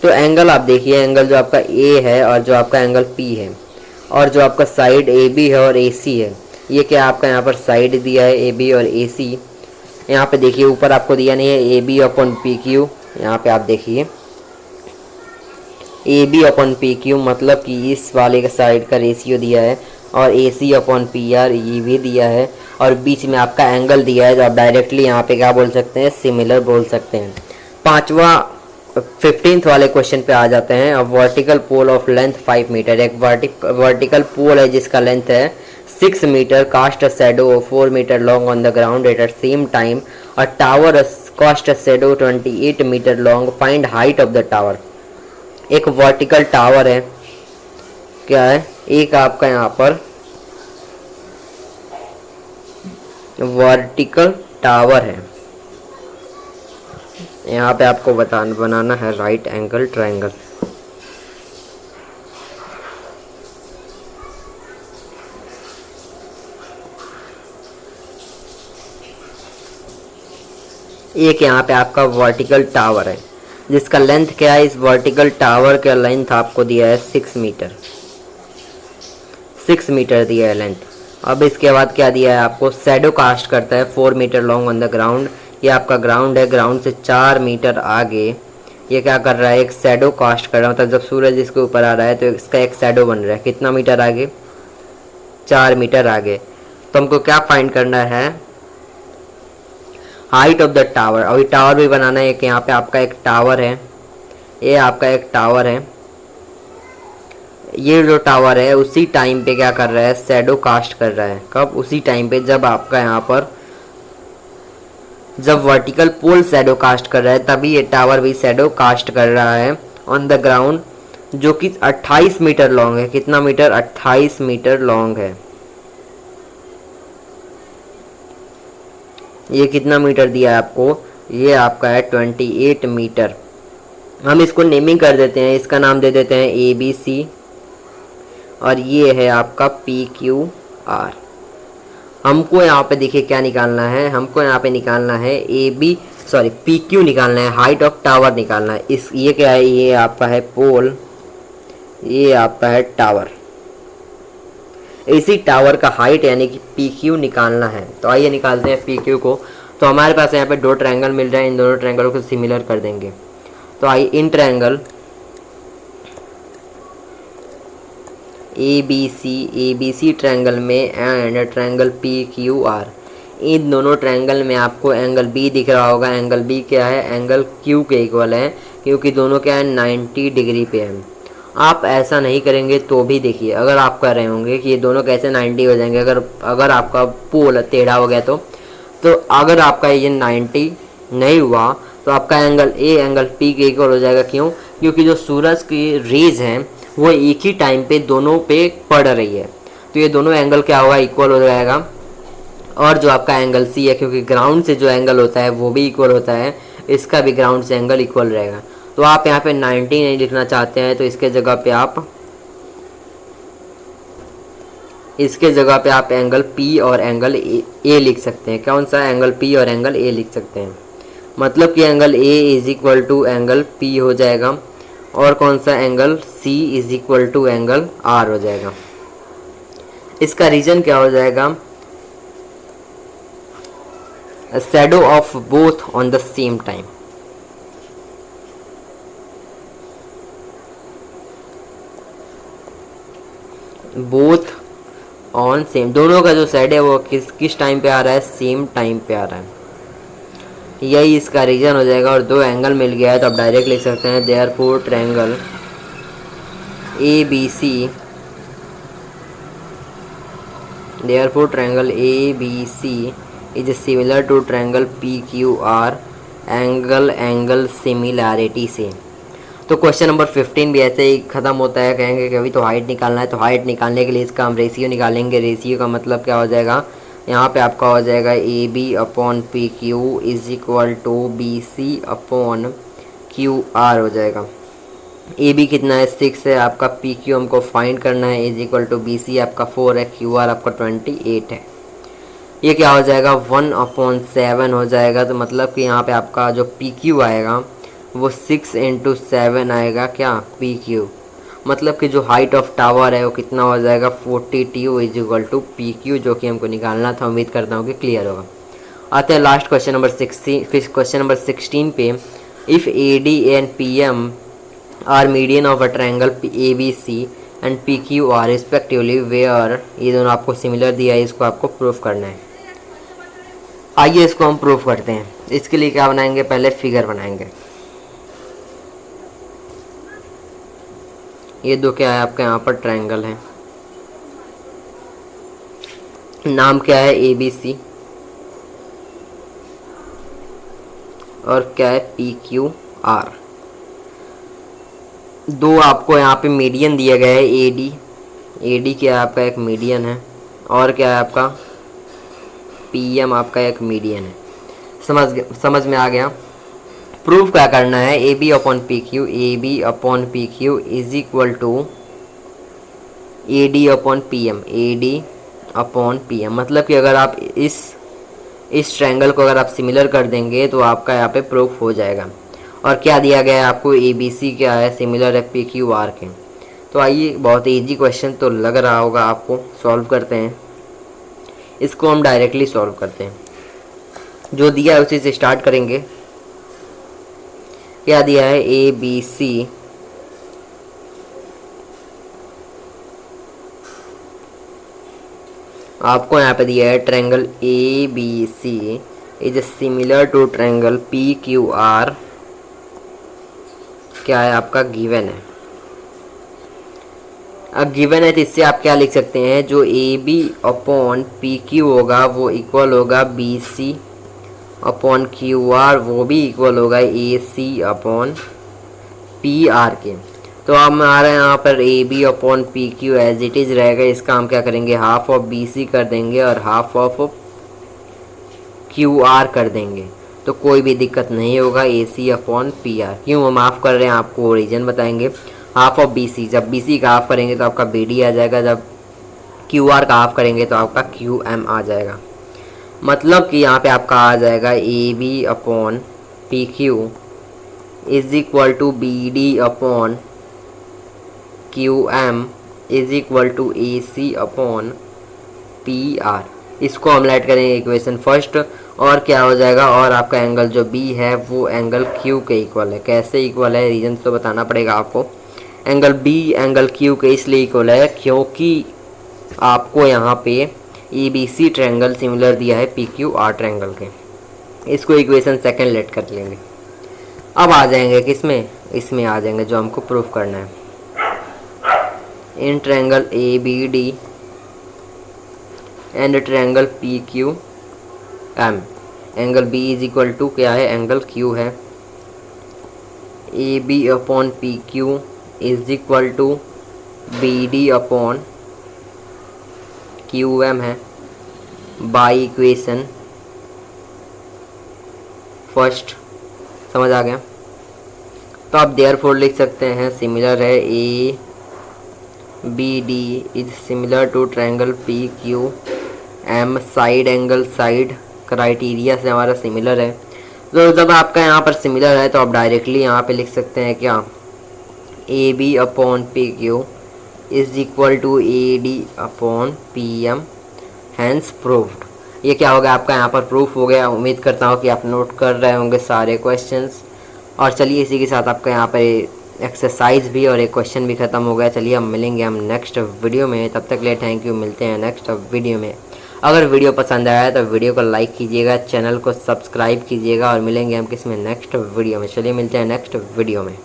तो एंगल आप देखिए, एंगल जो आपका A है और जो आपका एंगल P है, और जो आपका साइड AB है और AC है, ये क्या आपका यहाँ पर साइड दिया है AB और AC। यहाँ पे देखिए ऊपर आपको दिया नहीं है AB अपॉन PQ, यहाँ पे आप देखिए AB अपॉन PQ मतलब कि इस वाले का साइड का रेशियो दिया है, और AC अपॉन PR ये भी दिया है, और बीच में आपका एंगल दिया है। तो आप डायरेक्टली यहाँ पे क्या बोल सकते हैं, सिमिलर बोल सकते हैं। 15th वाले क्वेश्चन पे आ जाते हैं। अब vertical pole of length 5 metre, एक वर्टिकल पोल है जिसका लेंथ है 6 metre, cast a shadow 4 metre long on the ground at same time, a tower cast a shadow 28 metre long, find height of the tower. एक vertical tower है, क्या है, एक आपका यहाँ पर वर्टिकल टावर है। यहाँ पे आपको बनाना है राइट एंगल ट्रायंगल। एक यहाँ पे आपका वर्टिकल टावर है जिसका लेंथ क्या है, इस वर्टिकल टावर का लेंथ आपको दिया है 6 मीटर, 6 मीटर दिया है लेंथ। अब इसके बाद क्या दिया है आपको, शैडो कास्ट करता है 4 metre long on the ground. ये आपका ग्राउंड है, ग्राउंड से 4 मीटर आगे ये क्या कर रहा है, एक शैडो कास्ट कर रहा है। मतलब जब सूरज इसके ऊपर आ रहा है तो इसका एक शैडो बन रहा है। कितना मीटर आगे, 4 मीटर आगे। तो हमको क्या फाइंड करना है, हाइट ऑफ द टावर। अभी टावर भी बनाना है। कि यहाँ पे आपका एक टावर है, ये आपका एक टावर है। ये जो टावर है उसी टाइम पे क्या कर रहा है, शैडो कास्ट कर रहा है। कब, उसी टाइम पे जब आपका यहाँ पर जब वर्टिकल पोल शैडो कास्ट कर रहा है तभी ये टावर भी शैडो कास्ट कर रहा है ऑन द ग्राउंड, जो कि 28 मीटर लॉन्ग है। कितना मीटर, 28 मीटर लॉन्ग है। ये कितना मीटर दिया है आपको, ये आपका है 28 मीटर। हम इसको नेमिंग कर देते हैं, इसका नाम दे देते हैं ABC, और ये है आपका PQR। हमको यहाँ पे देखिए क्या निकालना है, हमको यहाँ पे निकालना है PQ निकालना है, हाइट ऑफ टावर निकालना है। ये क्या है, ये आपका है पोल, ये आपका है टावर। इसी टावर का हाइट यानी कि PQ निकालना है। तो आइए निकालते हैं PQ को। तो हमारे पास यहाँ पे 2 ट्रायंगल मिल रहे हैं, इन दोनों ट्रायंगलों को सिमिलर कर देंगे। तो आइए इन ट्रायंगल ABC ट्रायंगल में एंड ट्रायंगल PQR, इन दोनों ट्रायंगल में आपको एंगल B दिख रहा होगा। एंगल B क्या है, एंगल Q के इक्वल है, क्योंकि दोनों क्या है 90 डिग्री पे है। आप ऐसा नहीं करेंगे तो भी देखिए, अगर आप कर रहे होंगे कि ये दोनों कैसे 90 हो जाएंगे, अगर आपका पोल टेढ़ा हो गया तो अगर आपका ये 90 नहीं हुआ तो आपका एंगल ए एंगल पी के इक्वल हो जाएगा। क्यों? क्योंकि जो सूरज की रेज हैं वो एक ही टाइम पे दोनों पे पड़ रही है, तो ये दोनों एंगल क्या होगा, इक्वल हो जाएगा। और जो आपका एंगल सी है, क्योंकि ग्राउंड से जो एंगल होता है वो भी इक्वल होता है, इसका भी ग्राउंड से एंगल इक्वल रहेगा। तो आप यहाँ पे 90 नहीं लिखना चाहते हैं तो इसके जगह पे आप एंगल पी और एंगल ए लिख सकते हैं। कौन सा? एंगल पी और एंगल ए लिख सकते हैं। मतलब कि angle A is equal to angle P हो जाएगा, और कौन सा? Angle C is equal to angle R हो जाएगा। इसका रीजन क्या हो जाएगा? Shadow of both on the same time. Both on same, दोनों का जो साइड है वो किस टाइम पे आ रहा है? सेम टाइम पे आ रहा है, यही इसका रीजन हो जाएगा। और दो एंगल मिल गया है तो आप डायरेक्ट लिख सकते हैं therefore triangle A B C, therefore triangle A B C is similar to triangle P Q R angle similarity से। तो क्वेश्चन नंबर 15 भी ऐसे ही ख़त्म होता है। कहेंगे कि अभी तो हाइट निकालना है, तो हाइट निकालने के लिए इसका हम रेशियो निकालेंगे। रेशियो का मतलब क्या हो जाएगा? यहाँ पे आपका हो जाएगा A B upon P Q is equal to B C upon Q R हो जाएगा। ए बी कितना है? 6 है आपका, पी क्यू हमको फाइंड करना है, is equal to B C आपका 4 है, क्यू आर आपका 28 है। ये क्या हो जाएगा? 1/7 हो जाएगा। तो मतलब कि यहाँ पे आपका जो पी क्यू आएगा वो 6 × 7 आएगा, क्या? P Q. मतलब कि जो हाइट ऑफ टावर है वो कितना हो जाएगा? 42 is equal to P Q, जो कि हमको निकालना था। उम्मीद करता हूँ कि क्लियर होगा। आते हैं लास्ट क्वेश्चन नंबर 16। फिर क्वेश्चन नंबर 16 पे, if A D and P M are median of a triangle A B C and P Q R respectively where, ये दोनों आपको सिमिलर दिया है, इसको आपको प्रूफ करना है। आइए इसको हम प्रूफ करते हैं। इसके लिए क्या बनाएंगे? पहले फिगर बनाएंगे। ये दो क्या है आपका यहाँ पर ट्रायंगल है, नाम क्या है? ए बी सी, और क्या है? P Q are. दो आपको यहाँ पे मीडियन दिया गया है, ए डी क्या है आपका? एक मीडियन है, और क्या है आपका? पी एम आपका एक मीडियन है। समझ में आ गया? प्रूफ क्या करना है? A B upon P Q, A B upon P Q is equal to A D upon P M, A D upon P M. मतलब कि अगर आप इस ट्रायंगल को अगर आप सिमिलर कर देंगे तो आपका यहाँ पे प्रूफ हो जाएगा। और क्या दिया गया है आपको? ए बी सी क्या है? सिमिलर है पी क्यू आर के। तो आइए, बहुत इजी क्वेश्चन तो लग रहा होगा आपको, सॉल्व करते हैं। इसको हम डायरेक्टली सॉल्व करते हैं। जो दिया है उसी से स्टार्ट करेंगे। क्या दिया है? ए बी सी आपको यहाँ पे दिया है triangle A B C is similar to triangle P Q R, क्या है आपका? गिवन है। अब गिवन है तो इससे आप क्या लिख सकते हैं? जो A B upon P Q होगा वो इक्वल होगा B C upon Q R, वो भी इक्वल होगा A C upon P R के। तो हमारा यहाँ पर A B upon P Q as it is रहेगा। इसका हम क्या करेंगे? हाफ ऑफ बी सी कर देंगे और हाफ ऑफ क्यू आर कर देंगे, तो कोई भी दिक्कत नहीं होगा। A C upon P are. क्यों हम हाफ कर रहे हैं आपको रीजन बताएंगे। हाफ ऑफ बी सी, जब बी सी का हाफ करेंगे तो आपका बी डी आ जाएगा, जब क्यू आर का हाफ करेंगे तो आपका क्यू एम आ जाएगा। मतलब कि यहाँ पे आपका आ जाएगा A B upon P Q is equal to B D upon Q M is equal to A C upon P R. इसको हम ऐड करेंगे इक्वेशन फर्स्ट, और क्या हो जाएगा? और आपका एंगल जो बी है वो एंगल क्यू के इक्वल है। कैसे इक्वल है? रीजन तो बताना पड़ेगा आपको। एंगल बी एंगल क्यू के इसलिए इक्वल है क्योंकि आपको यहाँ पे A B C triangle similar दिया है पी क्यू आर ट्रायंगल के। इसको इक्वेशन सेकंड लेट कर लेंगे। अब आ जाएंगे किस में? इसमें आ जाएंगे जो हमको प्रूफ करना है। In triangle A B D and triangle P Q M. Angle B is equal to क्या है, एंगल क्यू है। A B upon P Q is equal to B D upon Q M है, by equation first. समझ आ गया। तो आप therefore लिख सकते हैं सिमिलर है A B D is similar to triangle P Q M, side angle side criteria से हमारा सिमिलर है। तो जब आपका यहाँ पर सिमिलर है तो आप डायरेक्टली यहाँ पे लिख सकते हैं क्या, A B upon P Q is equal to A D upon P M, hence proved. ये क्या हो गया आपका यहाँ पर प्रूफ हो गया। उम्मीद करता हूँ कि आप नोट कर रहे होंगे सारे क्वेश्चंस। और चलिए इसी के साथ आपका यहाँ पर एक्सरसाइज भी और एक क्वेश्चन भी ख़त्म हो गया। चलिए हम मिलेंगे हम नेक्स्ट वीडियो में, तब तक ले थैंक यू, मिलते हैं नेक्स्ट वीडियो में। अगर वीडियो पसंद आया तो वीडियो को लाइक कीजिएगा, चैनल को सब्सक्राइब कीजिएगा और मिलेंगे हम किस में, नेक्स्ट वीडियो में। चलिए मिलते हैं नेक्स्ट वीडियो में।